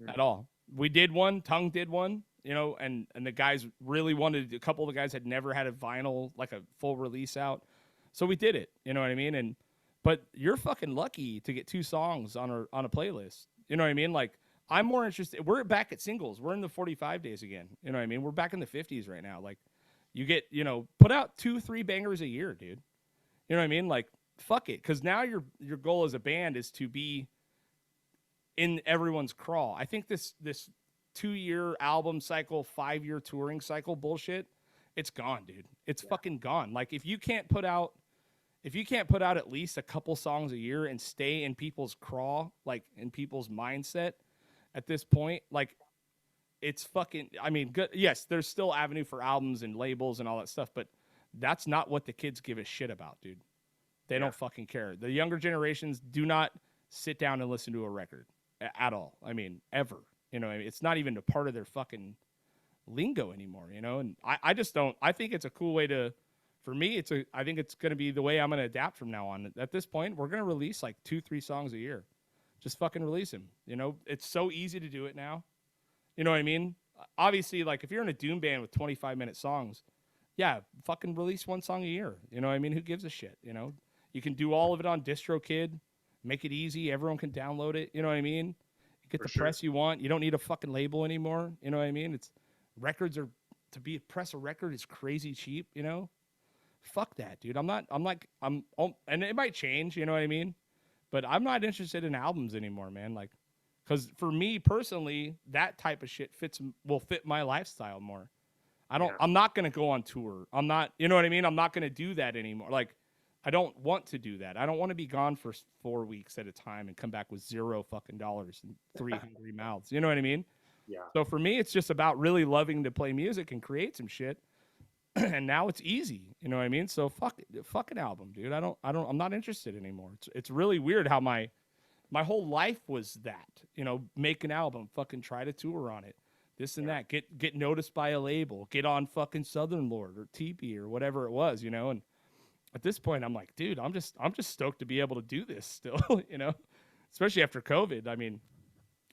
at all. We did one, Tongue did one, you know, and the guys really wanted, a couple of the guys had never had a vinyl, like a full release out. So we did it, you know what I mean? But you're fucking lucky to get 2 songs on a playlist. You know what I mean? Like, I'm more interested. We're back at singles. We're in the 45 days again. You know what I mean? We're back in the 50s right now. Like, you get, you know, put out 2-3 bangers a year, dude. You know what I mean? Like, fuck it. Because now your goal as a band is to be in everyone's crawl. I think this 2-year album cycle, 5-year touring cycle bullshit, it's gone, dude. It's fucking gone. Like, if you can't put out at least a couple songs a year and stay in people's crawl, like in people's mindset, at this point, like, it's fucking, I mean, good. Yes, there's still avenue for albums and labels and all that stuff, but that's not what the kids give a shit about, dude. They don't fucking care. The younger generations do not sit down and listen to a record at all. I mean, ever. You know, I mean, it's not even a part of their fucking lingo anymore, you know? And I just don't, I think it's a cool way to, for me, I think it's going to be the way I'm going to adapt from now on. At this point, we're going to release like 2-3 songs a year. Just fucking release them. You know, it's so easy to do it now. You know what I mean? Obviously, like if you're in a doom band with 25-minute songs, yeah, fucking release one song a year. You know what I mean? Who gives a shit? You know, you can do all of it on DistroKid, make it easy. Everyone can download it. You know what I mean? You get the press you want. You don't need a fucking label anymore. You know what I mean? It's records are press a record is crazy cheap. You know, fuck that, dude. And it might change. You know what I mean? But I'm not interested in albums anymore, man. Like, because for me personally, that type of shit will fit my lifestyle more. I'm not going to go on tour. I'm not, you know what I mean? I'm not going to do that anymore. Like, I don't want to do that. I don't want to be gone for 4 weeks at a time and come back with $0 fucking dollars and 3 hungry mouths. You know what I mean? Yeah. So for me, it's just about really loving to play music and create some shit. And now it's easy. You know what I mean? So fuck an album, dude. I'm not interested anymore. It's really weird how my whole life was that, you know, make an album, fucking try to tour on it. This and that, get noticed by a label, get on fucking Southern Lord or TP or whatever it was, you know. And at this point, I'm like, dude, I'm just stoked to be able to do this still, you know, especially after COVID. I mean,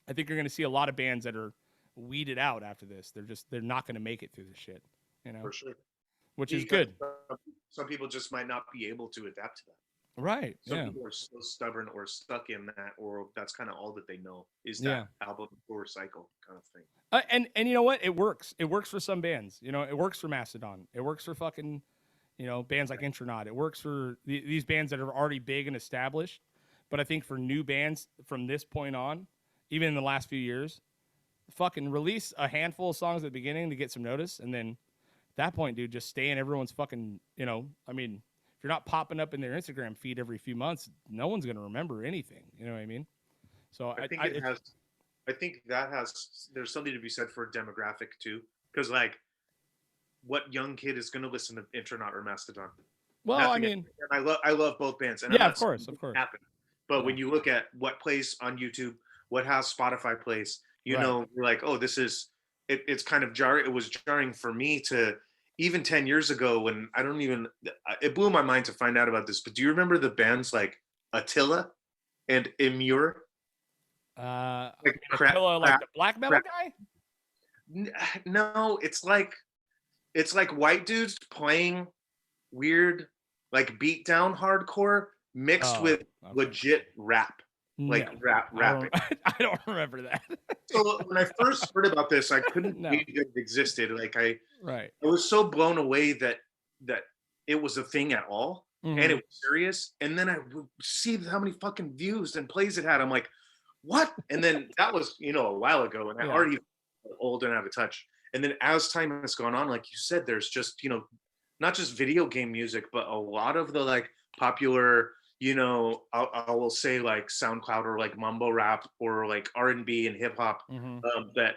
I think you're going to see a lot of bands that are weeded out after this. They're not going to make it through this shit, you know. For sure. Which is good. Some people just might not be able to adapt to that. Right. Some people are so stubborn or stuck in that, or that's kind of all that they know is that album or cycle kind of thing. And you know what? It works. It works for some bands. You know, it works for Mastodon. It works for fucking, you know, bands like Intronaut. It works for these bands that are already big and established. But I think for new bands from this point on, even in the last few years, fucking release a handful of songs at the beginning to get some notice, and then at that point, dude, just stay in everyone's fucking, you know, I mean, if you're not popping up in their Instagram feed every few months, no one's going to remember anything. You know what I mean? So I think there's something to be said for demographic too. Because like, what young kid is going to listen to Intronaut or Mastodon? Well, I mean, I love both bands. And yeah, of course. But when you look at what plays on YouTube, what has Spotify plays, you know, you're like, oh, this is, it's kind of jarring. It was jarring for me to, even 10 years ago when it blew my mind to find out about this. But do you remember the bands like Attila and Immure? Attila, like the black metal guy? No, it's like white dudes playing weird, like beat down hardcore mixed with legit rap. Like rapping. I don't remember that. So when I first heard about this, I couldn't believe it existed. Like I was so blown away that it was a thing at all, and it was serious. And then I would see how many fucking views and plays it had. I'm like, what? And then that was, you know, a while ago, and I already old and out of touch. And then as time has gone on, like you said, there's just, you know, not just video game music, but a lot of the like popular, you know, I will say like SoundCloud or like mumble rap or like R&B and hip hop that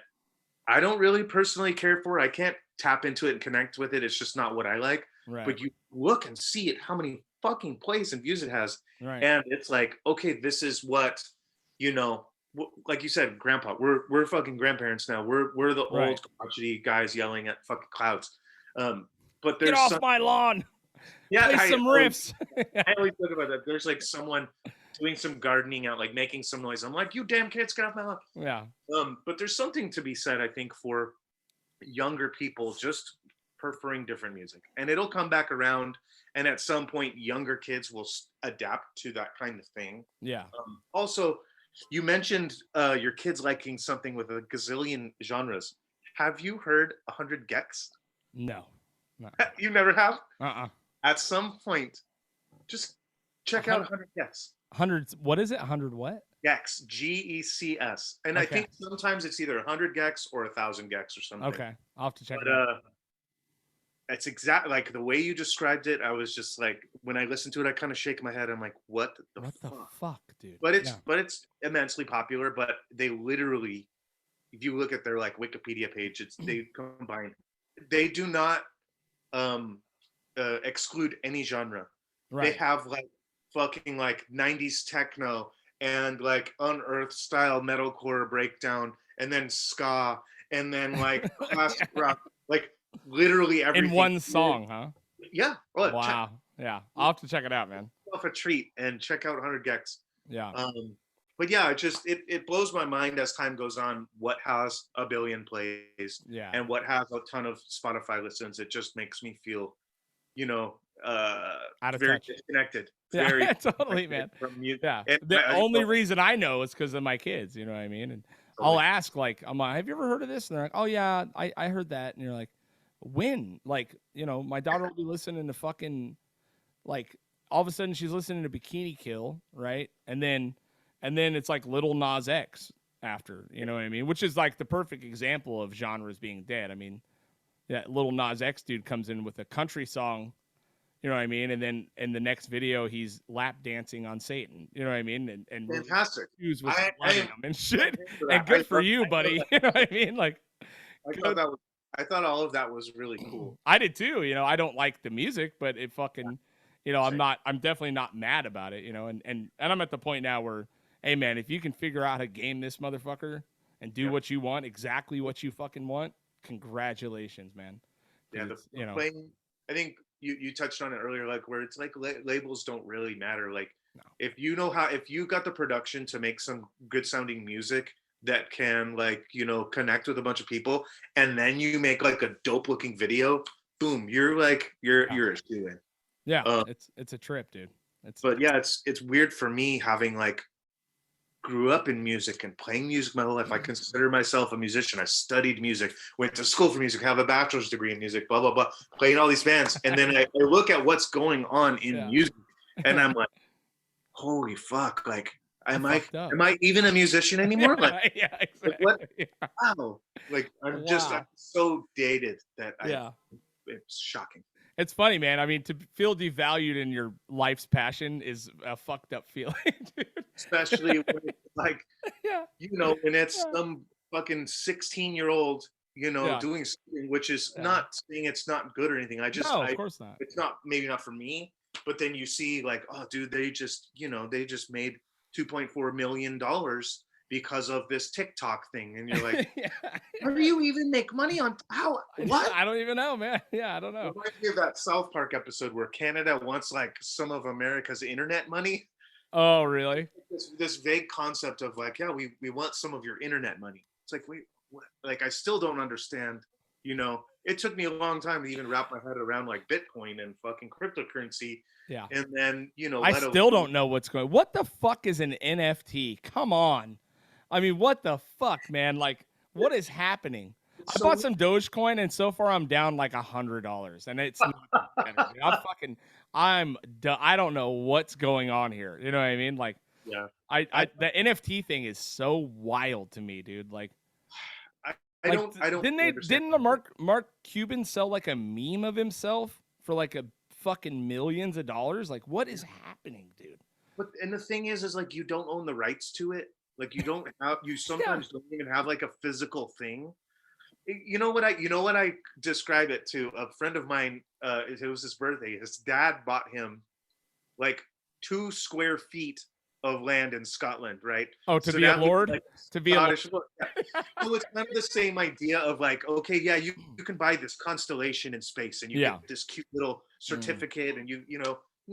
I don't really personally care for. I can't tap into it and connect with it. It's just not what I like. Right. But you look and see it, how many fucking plays and views it has. Right. And it's like, okay, this is what, you know, like you said, grandpa, we're fucking grandparents now. We're the old crotchety guys yelling at fucking clouds. But there's get off my lawn. Yeah, play some riffs. I always talk about that. There's like someone doing some gardening out, like making some noise. I'm like, you damn kids, get off my lawn. Yeah. But there's something to be said, I think, for younger people just preferring different music, and it'll come back around. And at some point, younger kids will adapt to that kind of thing. Yeah. Also, you mentioned your kids liking something with a gazillion genres. Have you heard 100 Gex? No. You never have? At some point, just check out 100 Gex. 100, what is it? 100 what? Gex, Gecs. And I think sometimes it's either 100 Gex or 1,000 Gex or something. Okay, I'll have to check it out. It's exactly like the way you described it. I was just like, when I listen to it, I kind of shake my head. I'm like, what the fuck, dude? But it's immensely popular. But they literally, if you look at their like Wikipedia page, they combine. They do not exclude any genre. Right. They have like fucking like 90s techno and like unearthed style metalcore breakdown and then ska and then like classic rock, like literally everything in one song, huh? Yeah. Well, wow. Yeah, I'll have to check it out, man. Off a treat and check out 100 gex. Yeah. But yeah, it blows my mind as time goes on what has a billion plays and what has a ton of Spotify listens. It just makes me feel, out of very touch. disconnected. Yeah, Very totally, man. From you. Yeah. And The only reason I know is because of my kids. You know what I mean? And I'll ask, like, I'm like, have you ever heard of this? And they're like, oh yeah, I heard that. And you're like, when? Like, my daughter will be listening to fucking, like, all of a sudden she's listening to Bikini Kill, right? And then it's like Little Nas X after, you know what I mean? Which is like the perfect example of genres being dead. I mean, that Little Nas X dude comes in with a country song, you know what I mean? And then in the next video, he's lap dancing on Satan, you know what I mean? And fantastic. With and shit. And good for you, buddy. You know what I mean? Like, I thought all of that was really cool. I did too. I don't like the music, but it fucking, I'm definitely not mad about it, and I'm at the point now where, hey man, if you can figure out how to game this motherfucker and do what you want, exactly what you fucking want, congratulations, man. Yeah. Playing, I think you touched on it earlier, like where it's like labels don't really matter. Like if you got the production to make some good sounding music that can connect with a bunch of people, and then you make like a dope looking video, boom, you're a shoe-in. Yeah, it's a trip, dude. It's weird for me having like grew up in music and playing music my whole life. I consider myself a musician. I studied music, went to school for music, have a bachelor's degree in music, blah blah blah, playing all these bands, and then I look at what's going on in music, and I'm like, holy fuck, like. Am I even a musician anymore? Like, yeah, exactly. Like what? Yeah. Wow. Like I'm so dated that it's shocking. It's funny, man. I mean, to feel devalued in your life's passion is a fucked up feeling, dude. Especially when it's like, when it's some fucking 16-year-old, doing something, which is not saying it's not good or anything. Of course not. It's maybe not for me, but then you see like, oh, dude, they just made $2.4 million because of this TikTok thing, and you're like, how do you even make money on what? I don't even know, man. Yeah, I don't know. It reminds me of that South Park episode where Canada wants like some of America's internet money. Oh, really? This vague concept of like, yeah, we want some of your internet money. It's like, wait, what? Like, I still don't understand. It took me a long time to even wrap my head around like Bitcoin and fucking cryptocurrency. Yeah. And then, I still don't know what's going on. What the fuck is an NFT? Come on. I mean, what the fuck, man? Like, what is happening? I bought some Dogecoin, and so far I'm down like $100, and it's not I don't know what's going on here. You know what I mean? Like, yeah. The NFT thing is so wild to me, dude. Like, I don't. Didn't Mark Cuban sell like a meme of himself for like a fucking millions of dollars? Like, what is happening, dude? And the thing is like, you don't own the rights to it. Like, you sometimes don't even have like a physical thing. You know what I describe it to? A friend of mine, it was his birthday. His dad bought him like 2 square feet of land in Scotland, right? Oh, to be a lord? Like to be a lord. So it's kind of the same idea of like, okay, yeah, you can buy this constellation in space, and you get this cute little certificate, and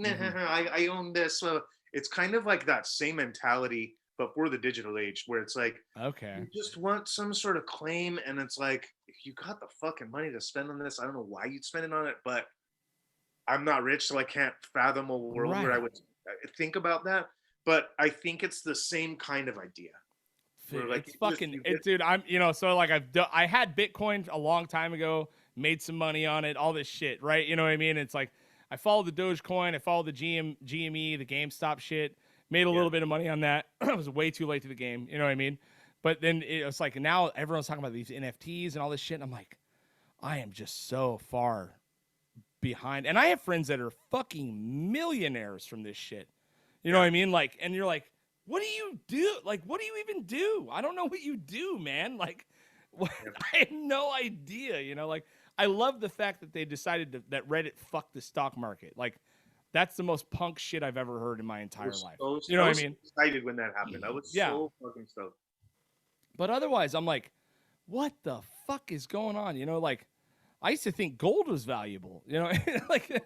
I own this. So it's kind of like that same mentality, but for the digital age, where it's like, okay, you just want some sort of claim, and it's like, if you got the fucking money to spend on this, I don't know why you'd spend it on it, but I'm not rich, so I can't fathom a world where I would think about that. But I think it's the same kind of idea. Like, it's fucking, dude. I'm, so like I had Bitcoin a long time ago, made some money on it, all this shit, right? You know what I mean? It's like I followed the Dogecoin, I followed the GME, the GameStop shit, made a little bit of money on that. I was way too late to the game, you know what I mean? But then it's like now everyone's talking about these NFTs and all this shit, and I'm like, I am just so far behind. And I have friends that are fucking millionaires from this shit. You know what I mean? Like, and you're like, what do you do? Like, what do you even do? I don't know what you do, man. Like, I had no idea, Like, I love the fact that they decided that Reddit fucked the stock market. Like, That's the most punk shit I've ever heard in my entire life. So, You know what I was mean? excited when that happened. I was so fucking stoked. But otherwise, I'm like, what the fuck is going on? You know, like I used to think gold was valuable. You know, like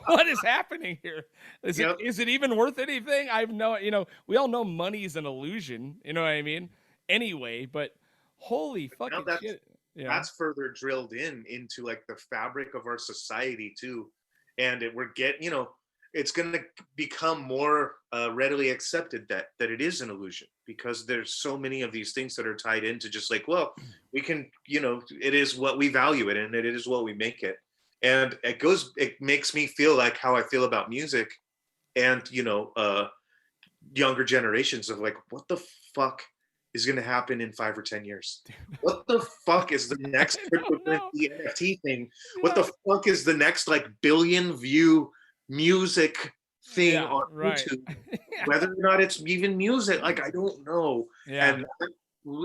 what is happening here? Is it even worth anything? I've no, you know, we all know money is an illusion. You know what I mean? Anyway, but holy fucking shit. That's further drilled into like the fabric of our society too, and it's going to become more readily accepted that it is an illusion, because there's so many of these things that are tied into just like, well, we can, it is what we value it and it is what we make it. And it makes me feel like how I feel about music and, younger generations of like, what the fuck is going to happen in 5 or 10 years? What the fuck is the next cryptocurrency NFT thing? What the fuck is the next like billion view music thing on YouTube? Whether or not it's even music, like I don't know. And that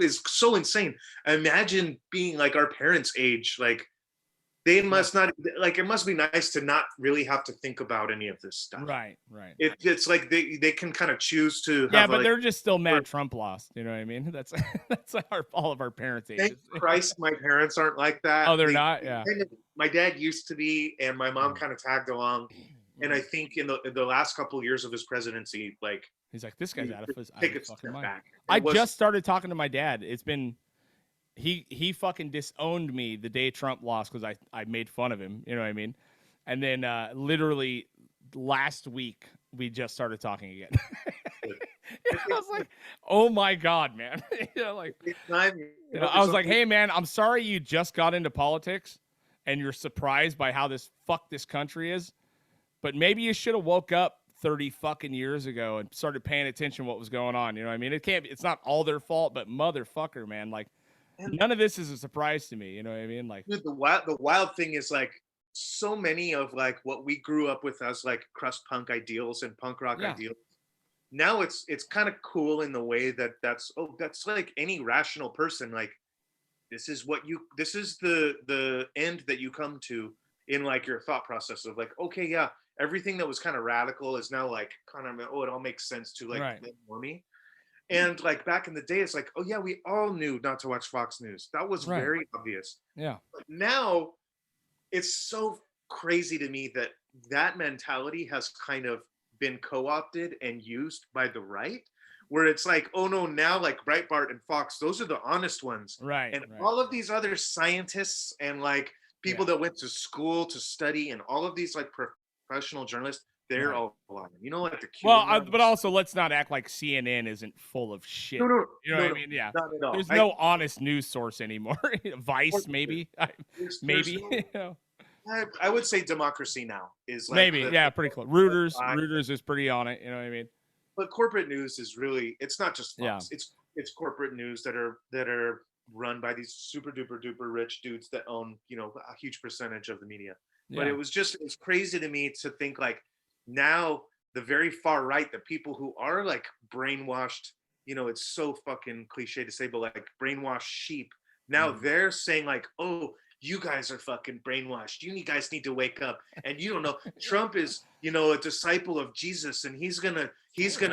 is so insane. Imagine being like our parents' age, like they must not, like it must be nice to not really have to think about any of this stuff. Right. It's like they can kind of choose to have but they're just still mad Trump lost. You know what I mean? That's all of our parents' ages. Thank Christ my parents aren't like that. Oh, they're not? Yeah. My dad used to be, and my mom kind of tagged along. And I think in the last couple of years of his presidency, like he's like, this guy's out of his fucking mind. Back. I just started talking to my dad. It's been he fucking disowned me the day Trump lost because I made fun of him. You know what I mean? And then literally last week we just started talking again. I was like, oh my God, man. I was like, hey man, I'm sorry you just got into politics and you're surprised by how this country is. But maybe you should have woke up 30 fucking years ago and started paying attention to what was going on. You know what I mean? It's not all their fault, but motherfucker, man, like none of this is a surprise to me. You know what I mean? Like, dude, the wild thing is like so many of like what we grew up with as like crust punk ideals and punk rock ideals. Now it's kind of cool in the way that's like any rational person. Like this is the end that you come to in like your thought process of like, okay, yeah, everything that was kind of radical is now like kind of, it all makes sense to like me. And like back in the day, it's like, oh yeah, we all knew not to watch Fox News. That was very obvious. Yeah. But now it's so crazy to me that mentality has kind of been co-opted and used by the right, where it's like, oh no, now like Breitbart and Fox, those are the honest ones. Right. And all of these other scientists and like people that went to school to study and all of these like professional journalists, they're all lying. You know, like the but also let's not act like CNN isn't full of shit. No, you know what I mean? Yeah. Not at all. There's no honest news source anymore. Vice, maybe. Maybe. I would say Democracy Now! Is like maybe, pretty close. Reuters is pretty on it. You know what I mean? But corporate news is really, it's not just Fox. It's corporate news that are run by these super duper duper rich dudes that own, a huge percentage of the media. But it's crazy to me to think like now the very far right, the people who are like brainwashed, it's so fucking cliche to say, but like brainwashed sheep. Now they're saying like, oh, you guys are fucking brainwashed. You guys need to wake up. And you don't know, Trump is, a disciple of Jesus, and he's gonna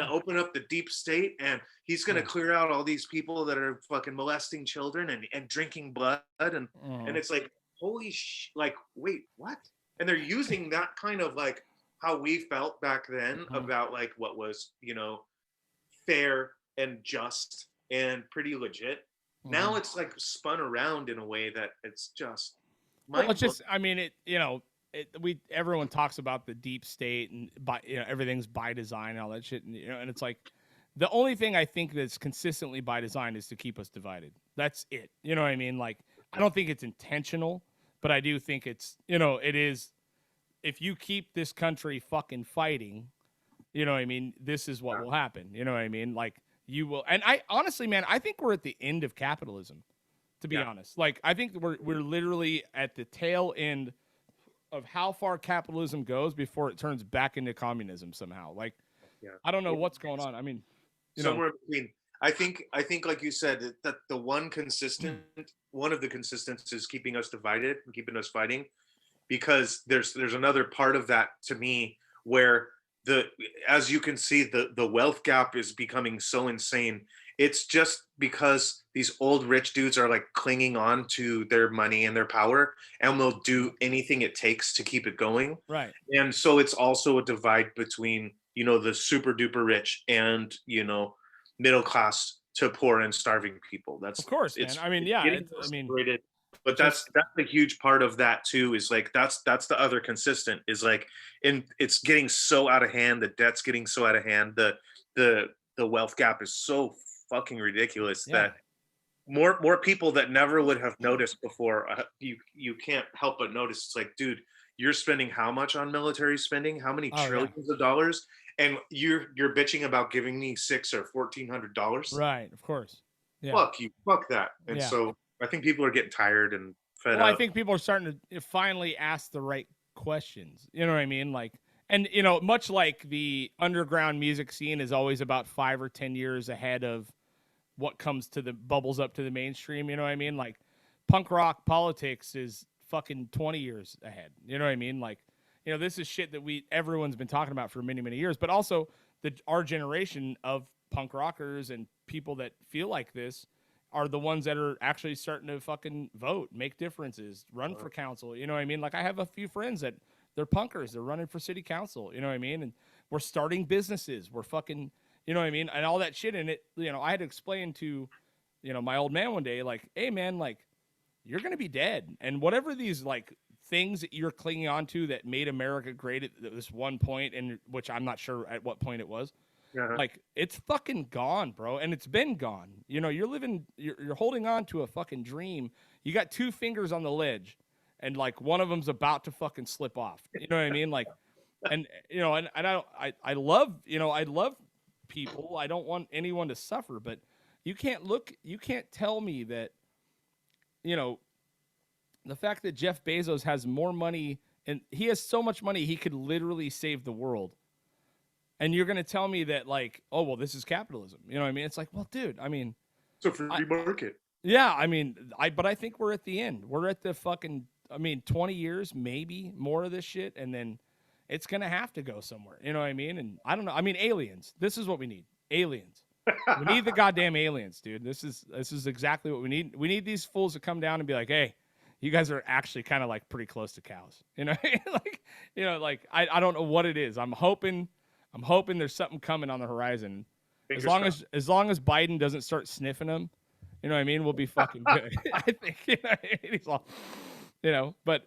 open up the deep state, and he's gonna clear out all these people that are fucking molesting children and drinking blood, and it's like, holy like, wait, what? And they're using that kind of like how we felt back then about like what was, fair and just and pretty legit. Now it's like spun around in a way that it's just. Everyone talks about the deep state and everything's by design and all that shit, and it's like the only thing I think that's consistently by design is to keep us divided. That's it. You know what I mean? Like I don't think it's intentional, but I do think it's it is. If you keep this country fucking fighting, you know what I mean? This is what will happen. You know what I mean? Like. You will, and I honestly, man, I think we're at the end of capitalism. To be honest, like I think we're literally at the tail end of how far capitalism goes before it turns back into communism somehow. Like, I don't know what's going on. I mean, somewhere between. I think, like you said, that the one of the consistents is keeping us divided and keeping us fighting. because there's another part of that to me where as you can see, the wealth gap is becoming so insane. It's just because these old rich dudes are like clinging on to their money and their power, and will do anything it takes to keep it going. Right. And so it's also a divide between, the super duper rich and, middle class to poor and starving people. Of course, man. I mean, yeah. Separated. But that's a huge part of that too, is like that's the other consistent, is like, it's getting so out of hand, the debt's getting so out of hand, the wealth gap is so fucking ridiculous that more people that never would have noticed before, you can't help but notice. It's like, dude, you're spending how much on military spending? How many trillions of dollars? And you're bitching about giving me $600 or $1,400? Right, of course. Yeah. Fuck you, fuck that. And so I think people are getting tired and fed up. I think people are starting to finally ask the right questions. You know what I mean? Like, and much like the underground music scene is always about 5 or 10 years ahead of what comes to the bubbles up to the mainstream. You know what I mean? Like, punk rock politics is fucking 20 years ahead. You know what I mean? Like, this is shit that everyone's been talking about for many, many years, but also our generation of punk rockers and people that feel like this are the ones that are actually starting to fucking vote, make differences, run for council. You know what I mean? Like, I have a few friends that they're punkers. They're running for city council. You know what I mean? And we're starting businesses. We're fucking, you know what I mean? And all that shit. And it, I had to explain to, my old man one day, like, hey man, like, you're going to be dead. And whatever these like things that you're clinging on to that made America great at this one point, and which I'm not sure at what point it was, like, it's fucking gone, bro. And it's been gone. You're holding on to a fucking dream. You got 2 fingers on the ledge, and like one of them's about to fucking slip off. You know what I mean? Like, and I love, I love people. I don't want anyone to suffer, but you can't tell me that, the fact that Jeff Bezos has more money, and he has so much money, he could literally save the world. And you're going to tell me that, like, oh, well, this is capitalism. You know what I mean? It's like, well, dude, I mean, it's a free market. Yeah. I mean, but I think we're at the end. We're at the fucking, 20 years, maybe more of this shit. And then it's going to have to go somewhere. You know what I mean? And I don't know. I mean, aliens. This is what we need. Aliens. We need the goddamn aliens, dude. This is exactly what we need. We need these fools to come down and be like, hey, you guys are actually kind of like pretty close to cows. Like, I don't know what it is. I'm hoping there's something coming on the horizon. As long as Biden doesn't start sniffing them, you know what I mean? We'll be fucking good. I think, he's all, but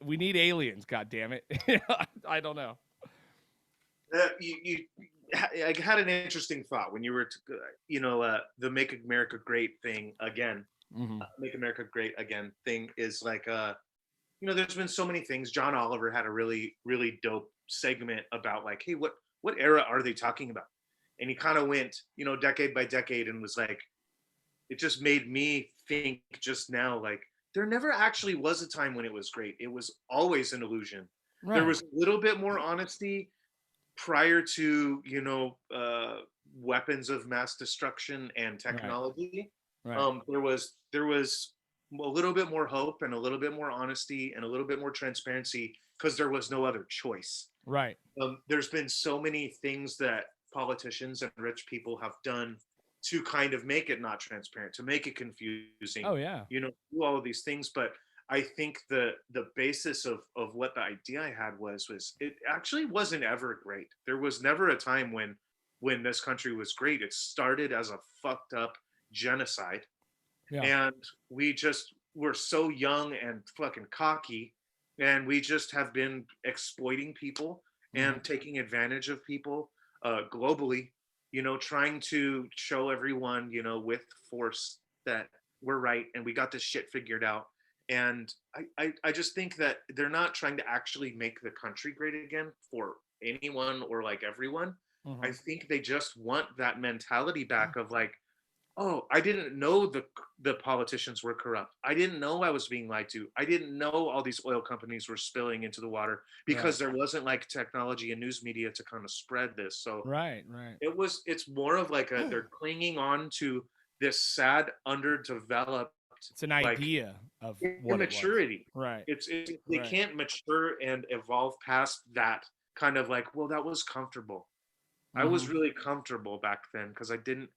we need aliens. God damn it. I don't know. I had an interesting thought when you were, the Make America Great thing again. Mm-hmm. Make America Great Again thing is like, there's been so many things. John Oliver had a really, really dope segment about like, hey, what era are they talking about? And he kind of went, decade by decade, and was like, it just made me think just now, like, there never actually was a time when it was great. It was always an illusion. Right. There was a little bit more honesty prior to, weapons of mass destruction and technology. Right. There was a little bit more hope and a little bit more honesty and a little bit more transparency, because there was no other choice. Right. There's been so many things that politicians and rich people have done to kind of make it not transparent, to make it confusing. Oh yeah. Do all of these things. But I think the basis of what the idea I had was it actually wasn't ever great. There was never a time when this country was great. It started as a fucked up genocide. Yeah. And we just were so young and fucking cocky, and we just have been exploiting people and taking advantage of people globally, trying to show everyone, with force that we're right and we got this shit figured out. And I just think that they're not trying to actually make the country great again for anyone or like everyone. Mm-hmm. I think they just want that mentality back of like, oh, I didn't know the politicians were corrupt. I didn't know I was being lied to. I didn't know all these oil companies were spilling into the water, because there wasn't like technology and news media to kind of spread this. So right. It's more of like they're clinging on to this sad, underdeveloped It's an idea of what immaturity. it was. Right. It's they can't mature and evolve past that kind of like, well, that was comfortable. I was really comfortable back then because I didn't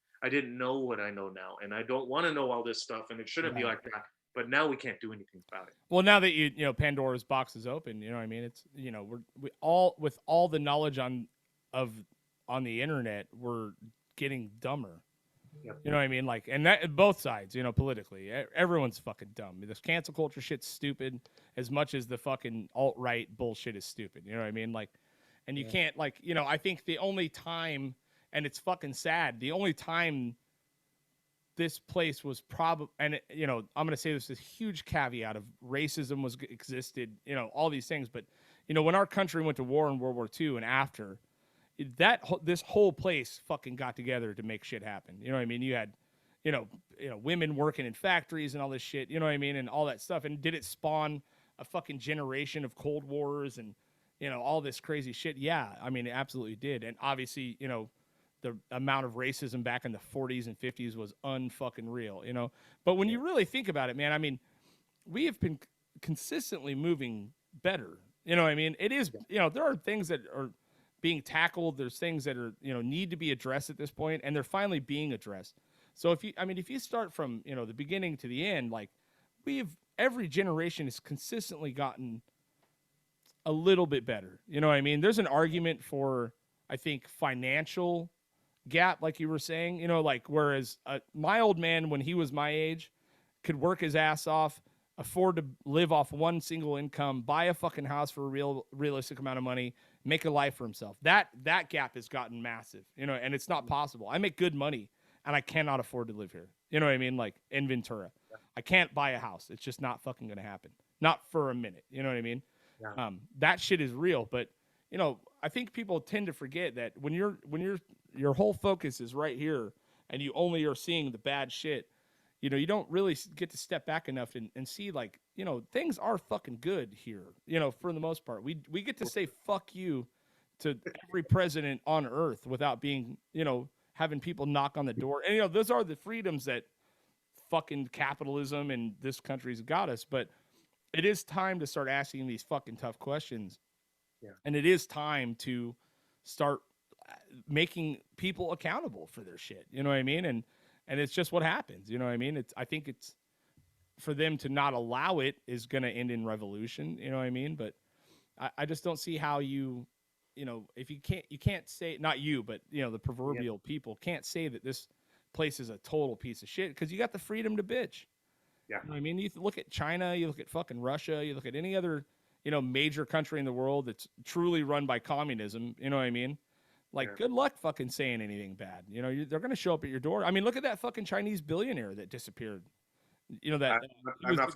know what I know now, and I don't want to know all this stuff, and it shouldn't be like that. But now we can't do anything about it. Well, now that you know Pandora's box is open, you know what I mean? It's we all with all the knowledge on the internet, we're getting dumber. Yep. You know what I mean? Like, and that both sides, politically, everyone's fucking dumb. This cancel culture shit's stupid as much as the fucking alt-right bullshit is stupid. You know what I mean? Like, and you can't I think the only time, and it's fucking sad, the only time this place was probably, and I'm going to say this huge caveat of racism existed, all these things. But, when our country went to war in World War II and after, this whole place fucking got together to make shit happen. You know what I mean? You had, women working in factories and all this shit, you know what I mean? And all that stuff. And did it spawn a fucking generation of Cold Wars and, all this crazy shit? Yeah. I mean, it absolutely did. And obviously, the amount of racism back in the 40s and 50s was unfucking real, But when you really think about it, man, I mean, we have been consistently moving better. You know what I mean? It is, there are things that are being tackled. There's things that are, need to be addressed at this point, and they're finally being addressed. So if you start from, the beginning to the end, like every generation has consistently gotten a little bit better. You know what I mean? There's an argument for, I think, financial gap, like you were saying, like whereas my old man, when he was my age, could work his ass off, afford to live off one single income, buy a fucking house for a realistic amount of money, make a life for himself. That gap has gotten massive, and it's not possible. I make good money and I cannot afford to live here. You know what I mean? Like in Ventura, I can't buy a house. It's just not fucking going to happen. Not for a minute. You know what I mean? Yeah. That shit is real, but I think people tend to forget that when your whole focus is right here and you only are seeing the bad shit, you don't really get to step back enough and see, like, things are fucking good here, for the most part. We get to say fuck you to every president on earth without being, having people knock on the door. And, those are the freedoms that fucking capitalism and this country's got us. But it is time to start asking these fucking tough questions. Yeah. And it is time to start making people accountable for their shit. You know what I mean? And it's just what happens. You know what I mean? I think it's for them to not allow it is going to end in revolution. You know what I mean? But I just don't see how if you can't say, not you, but the proverbial people can't say that this place is a total piece of shit because you got the freedom to bitch. Yeah. You know what I mean? You look at China, you look at fucking Russia, you look at any other, major country in the world that's truly run by communism. You know what I mean? Like, good luck fucking saying anything bad. They're going to show up at your door. I mean, look at that fucking Chinese billionaire that disappeared. He was the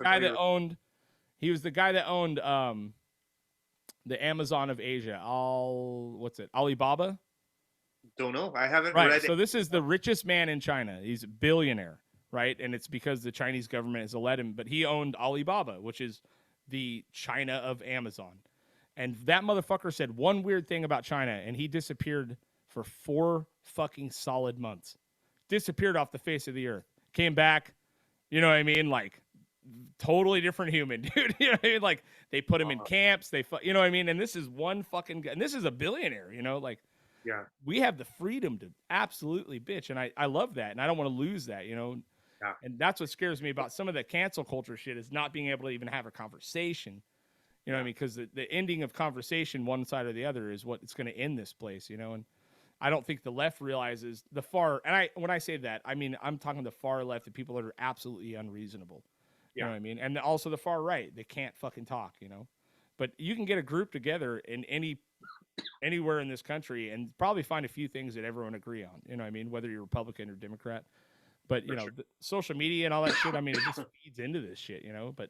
guy that owned the Amazon of Asia. Alibaba? Don't know. I haven't read it. So this is the richest man in China. He's a billionaire, right? And it's because the Chinese government has let him. But he owned Alibaba, which is the China of Amazon. And that motherfucker said one weird thing about China, and he disappeared for 4 fucking solid months. Disappeared off the face of the earth. Came back, you know what I mean? Like, totally different human, dude. You know what I mean? Like, they put him in camps. You know what I mean? And this is one fucking guy. And this is a billionaire, like. Yeah. We have the freedom to absolutely bitch. And I love that. And I don't want to lose that, Yeah. And that's what scares me about some of the cancel culture shit is not being able to even have a conversation. You know what I mean? Because the ending of conversation, one side or the other, is what it's going to end this place, And I don't think the left realizes the far. And when I say that, I mean I'm talking the far left, the people that are absolutely unreasonable. You know what I mean? And also the far right, they can't fucking talk. But you can get a group together in anywhere in this country and probably find a few things that everyone agree on. You know what I mean? Whether you're Republican or Democrat. But the social media and all that shit. I mean, it just feeds into this shit. But.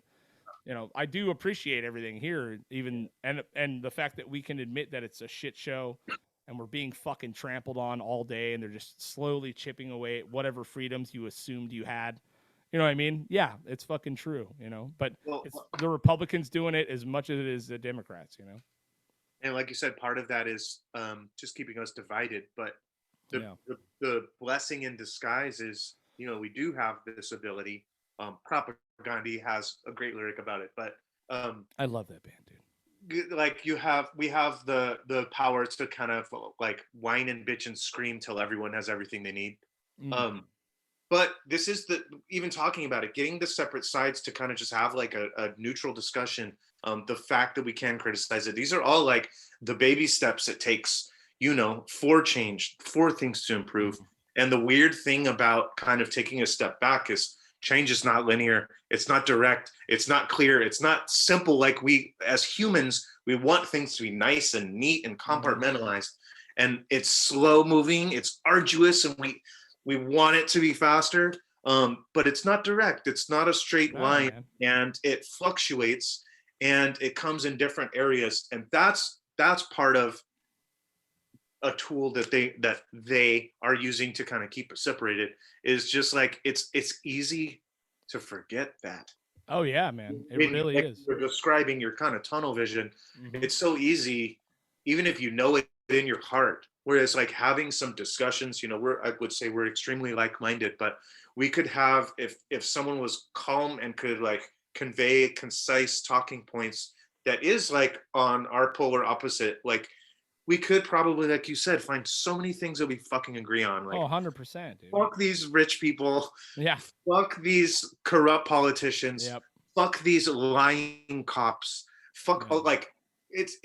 I do appreciate everything here, even and the fact that we can admit that it's a shit show and we're being fucking trampled on all day and they're just slowly chipping away at whatever freedoms you assumed you had. You know what I mean? Yeah, it's fucking true, But it's the Republicans doing it as much as it is the Democrats, And like you said, part of that is just keeping us divided. But the blessing in disguise is, we do have this ability Propaganda has a great lyric about it, but I love that band, dude. like we have the power to kind of like whine and bitch and scream till everyone has everything they need. Um, but this is the even talking about it, getting the separate sides to kind of just have like a neutral discussion. The fact that we can criticize it, these are all like the baby steps it takes, for change, for things to improve. And the weird thing about kind of taking a step back is change is not linear, it's not direct, it's not clear, it's not simple. Like we as humans, we want things to be nice and neat and compartmentalized. And it's slow moving, it's arduous, and we want it to be faster, but it's not direct, it's not a straight line, and it fluctuates, and it comes in different areas. And that's part of a tool that they are using to kind of keep it separated. Is just like it's easy to forget that. Oh yeah, man, it really like is. you're describing your kind of tunnel vision. It's so easy, even if you know it in your heart. Whereas like having some discussions, I would say we're extremely like-minded, but we could have, if someone was calm and could like convey concise talking points that is like on our polar opposite, like we could probably, like you said, find so many things that we fucking agree on. Like, 100%, dude. Fuck these rich people. Yeah. Fuck these corrupt politicians. Yep. Fuck these lying cops. Fuck, like, it's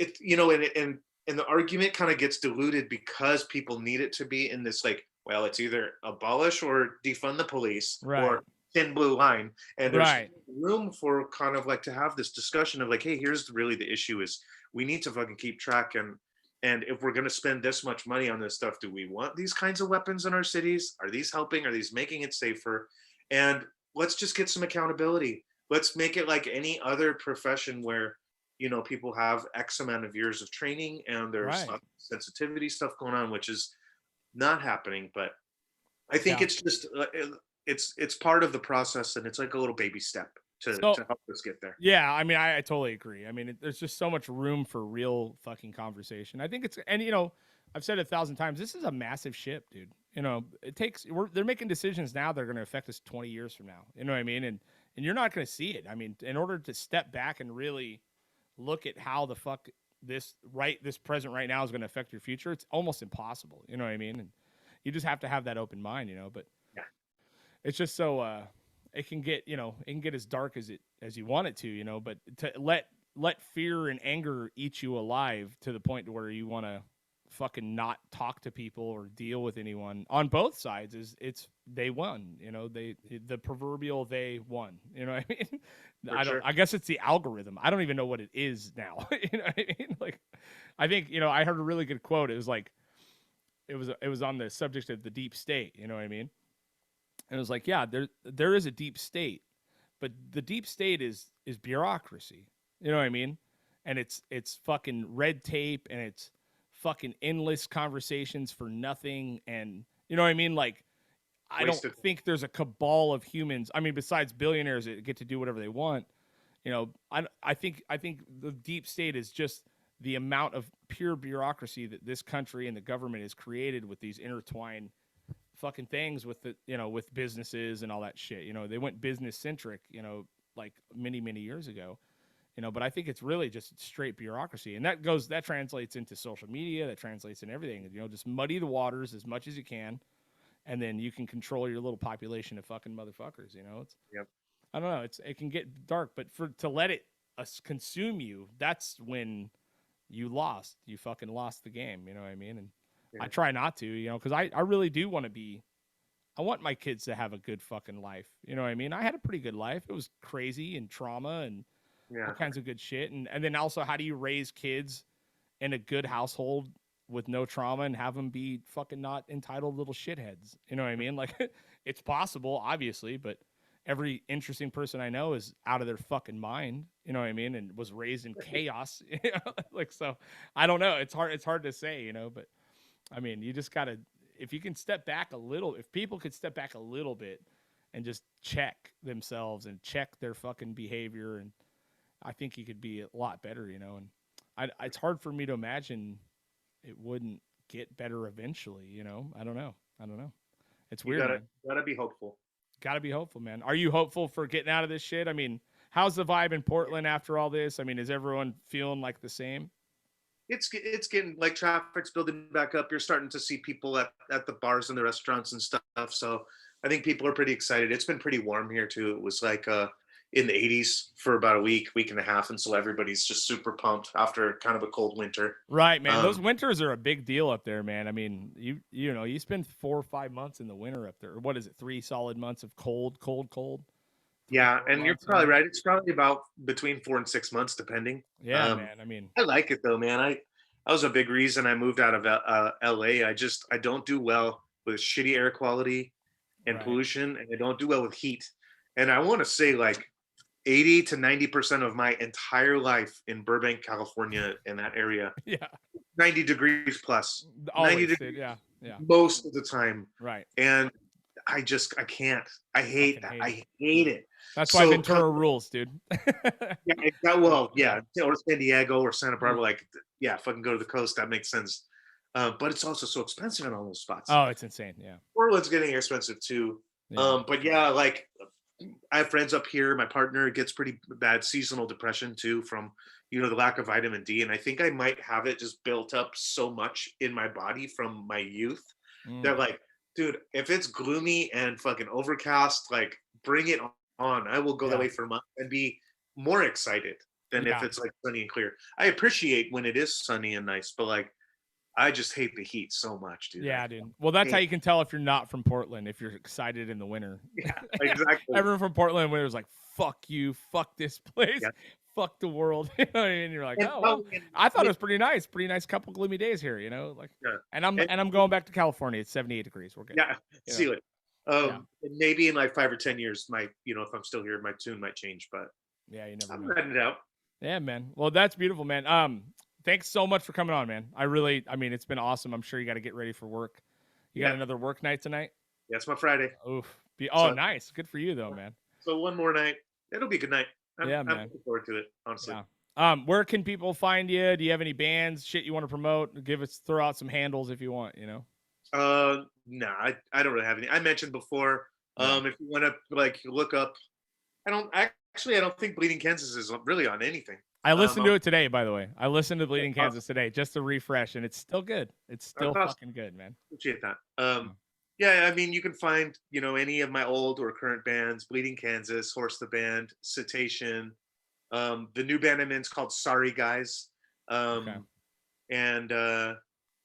and the argument kind of gets diluted because people need it to be in this, like, well, it's either abolish or defund the police, or thin blue line. And there's room for kind of like to have this discussion of like, hey, here's really the issue is we need to fucking keep track. And if we're going to spend this much money on this stuff, do we want these kinds of weapons in our cities? Are these helping? Are these making it safer? And let's just get some accountability. Let's make it like any other profession where, people have X amount of years of training and there's sensitivity stuff going on, which is not happening. But I think it's just, it's part of the process, and it's like a little baby step to help us get there. Yeah, I mean, I totally agree. I mean, there's just so much room for real fucking conversation. I think it's, and I've said it 1,000 times, this is a massive ship, dude. It takes, they're making decisions now that are going to affect us 20 years from now. You know what I mean? And you're not going to see it. I mean, in order to step back and really look at how the fuck this present right now is going to affect your future, it's almost impossible. You know what I mean? And you just have to have that open mind, but it's just so, it can get, it can get as dark as you want it to, but to let fear and anger eat you alive to the point where you want to fucking not talk to people or deal with anyone on both sides it's they won, the proverbial they won, you know what I mean? I guess it's the algorithm. I don't even know what it is now. You know what I mean? Like, I think, I heard a really good quote. It was like, it was on the subject of the deep state, you know what I mean? And it was like, yeah, there is a deep state, but the deep state is bureaucracy. You know what I mean? And it's fucking red tape, and it's fucking endless conversations for nothing. And you know what I mean? Like, I don't think there's a cabal of humans. I mean, besides billionaires that get to do whatever they want, I think the deep state is just the amount of pure bureaucracy that this country and the government has created with these intertwined fucking things with with businesses and all that shit. They went business centric, like many years ago, but I think it's really just straight bureaucracy. And that translates into social media, that translates in everything. Just muddy the waters as much as you can, and then you can control your little population of fucking motherfuckers. It's I don't know, it can get dark, but to let it consume you, that's when you fucking lost the game. You know what I mean? And I try not to, because I really do want I want my kids to have a good fucking life. You know what I mean? I had a pretty good life. It was crazy and trauma and all kinds of good shit. And then also, how do you raise kids in a good household with no trauma and have them be fucking not entitled little shitheads? You know what I mean? Like, it's possible, obviously, but every interesting person I know is out of their fucking mind. You know what I mean? And was raised in chaos. Like, so I don't know. It's hard to say, but I mean, you just got to, if you can step back a little, if people could step back a little bit and just check themselves and check their fucking behavior, and I think you could be a lot better, and it's hard for me to imagine it wouldn't get better eventually, I don't know. It's weird. You gotta be hopeful. Gotta be hopeful, man. Are you hopeful for getting out of this shit? I mean, how's the vibe in Portland after all this? I mean, is everyone feeling like the same? It's getting like traffic's building back up. You're starting to see people at the bars and the restaurants and stuff. So I think people are pretty excited. It's been pretty warm here too. It was like in the 80s for about a week and a half, and so everybody's just super pumped after kind of a cold winter. Right, man. Those winters are a big deal up there, man. I mean, you know, you spend 4 or 5 months in the winter up there. Or what is it? 3 solid months of cold. Yeah, and you're probably right. It's probably about between 4 and 6 months, depending. Yeah, man. I mean, I like it though, man. I was a big reason I moved out of LA. I don't do well with shitty air quality and pollution, and I don't do well with heat. And I want to say like 80 to 90% of my entire life in Burbank, California, in that area. Yeah. 90 degrees plus. Always 90 degrees, yeah. most of the time. Right. And I can't. I hate that. I hate it. That's why Ventura rules, dude. yeah, or San Diego or Santa Barbara, like, yeah, fucking go to the coast. That makes sense. But it's also so expensive in all those spots. Oh, it's insane. Yeah. Portland's getting expensive too. Yeah. But yeah, like I have friends up here. My partner gets pretty bad seasonal depression too from, you know, the lack of vitamin D. And I think I might have it just built up so much in my body from my youth that, like, dude, if it's gloomy and fucking overcast, like, bring it on. I will go that way for a month and be more excited than if it's like sunny and clear. I appreciate when it is sunny and nice, but like, I just hate the heat so much, dude. Yeah, dude. Well, that's how you can tell if you're not from Portland, if you're excited in the winter. Yeah, exactly. Everyone from Portland when it was like, fuck you, fuck this place, fuck the world. You know what I mean? You're like, oh, well, I thought it was pretty nice couple gloomy days here, you know? Like, and I'm going back to California. It's 78 degrees. We're good. Yeah, see it. Maybe in like 5 or 10 years, you know, if I'm still here, my tune might change, but yeah, you never I'm know. letting it out. Yeah, man. Well, that's beautiful, man. Thanks so much for coming on, man. I mean, it's been awesome. I'm sure you got to get ready for work. You got another work night tonight? Yeah, it's my Friday. Oof. So, nice. Good for you, though, man. So one more night. It'll be a good night. I'm looking forward to it, honestly. Yeah. Where can people find you? Do you have any bands, shit you want to promote? Throw out some handles if you want, you know? No, I don't really have any. I mentioned before, if you want to like look up, I don't think Bleeding Kansas is really on anything. I listened to it today, by the way. I listened to Bleeding Kansas today just to refresh, and it's still good. It's still fucking good, man. Appreciate that. Yeah, I mean, you can find, you know, any of my old or current bands: Bleeding Kansas, Horse the Band, Cetacean. The new band I'm in is called Sorry Guys, and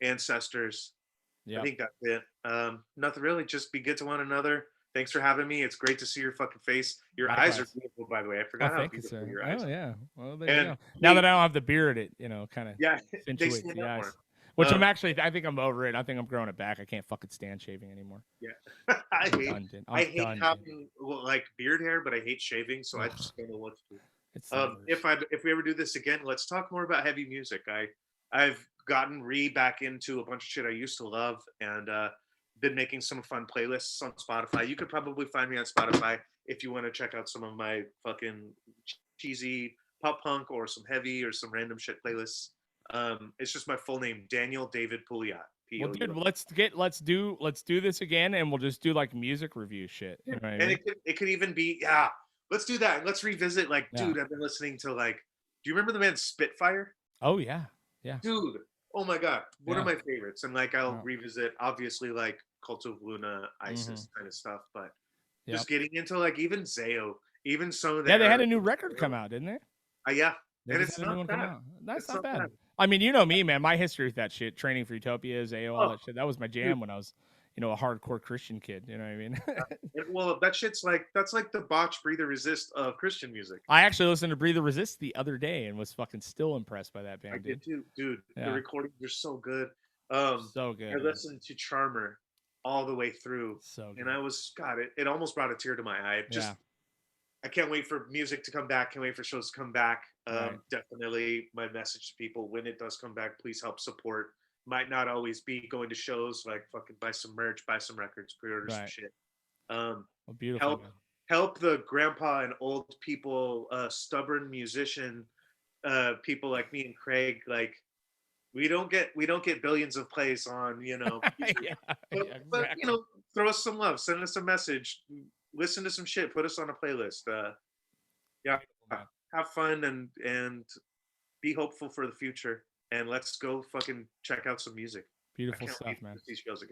Ancestors. I think that's it. Nothing really. Just be good to one another. Thanks for having me. It's great to see your fucking face. Your eyes are beautiful, by the way. I forgot how beautiful your eyes are. Oh, yeah. Well, there you go. Now that I don't have the beard, it, you know, kind of accentuates the eyes. Which I think I'm over it. I think I'm growing it back. I can't fucking stand shaving anymore. Yeah. I hate having like beard hair, but I hate shaving, so I just don't know what to do. If we ever do this again, let's talk more about heavy music. I've gotten back into a bunch of shit I used to love, and been making some fun playlists on Spotify. You could probably find me on Spotify if you want to check out some of my fucking cheesy pop punk or some heavy or some random shit playlists. It's just my full name, Daniel David Pouliot. Well, dude, let's do this again, and we'll just do like music review shit. You know what I mean? It could even be let's do that. Let's revisit dude, I've been listening to do you remember the band Spitfire? Oh yeah, dude. Oh my god, one of my favorites. And I'll revisit obviously Cult of Luna, ISIS kind of stuff, but just getting into even Zayo, even some of the they had a new record come out, didn't they? Yeah, and it's not bad. That's not bad. I mean, you know me, man. My history with that shit, Training for Utopia, Zayo, all that shit. That was my jam when I was, you know, a hardcore Christian kid. You know what I mean? Well, that shit's that's like the Botch, Breathe or Resist of Christian music. I actually listened to Breathe or Resist the other day and was fucking still impressed by that band. I did too, dude. The recordings are so good. So good. I listened to Charmer all the way through, and I was it almost brought a tear to my eye. I can't wait for music to come back. Can't wait for shows to come back. Definitely my message to people: when it does come back, please help support. Might not always be going to shows, fucking buy some merch, buy some records, pre-order some shit. Beautiful. Help the grandpa and old people, stubborn musician, people like me and Craig. We don't get billions of plays on, you know. But you know, throw us some love, send us a message. listen to some shit. Put us on a playlist. Yeah, have fun and be hopeful for the future. And let's go fucking check out some music. Beautiful stuff, man. These shows again.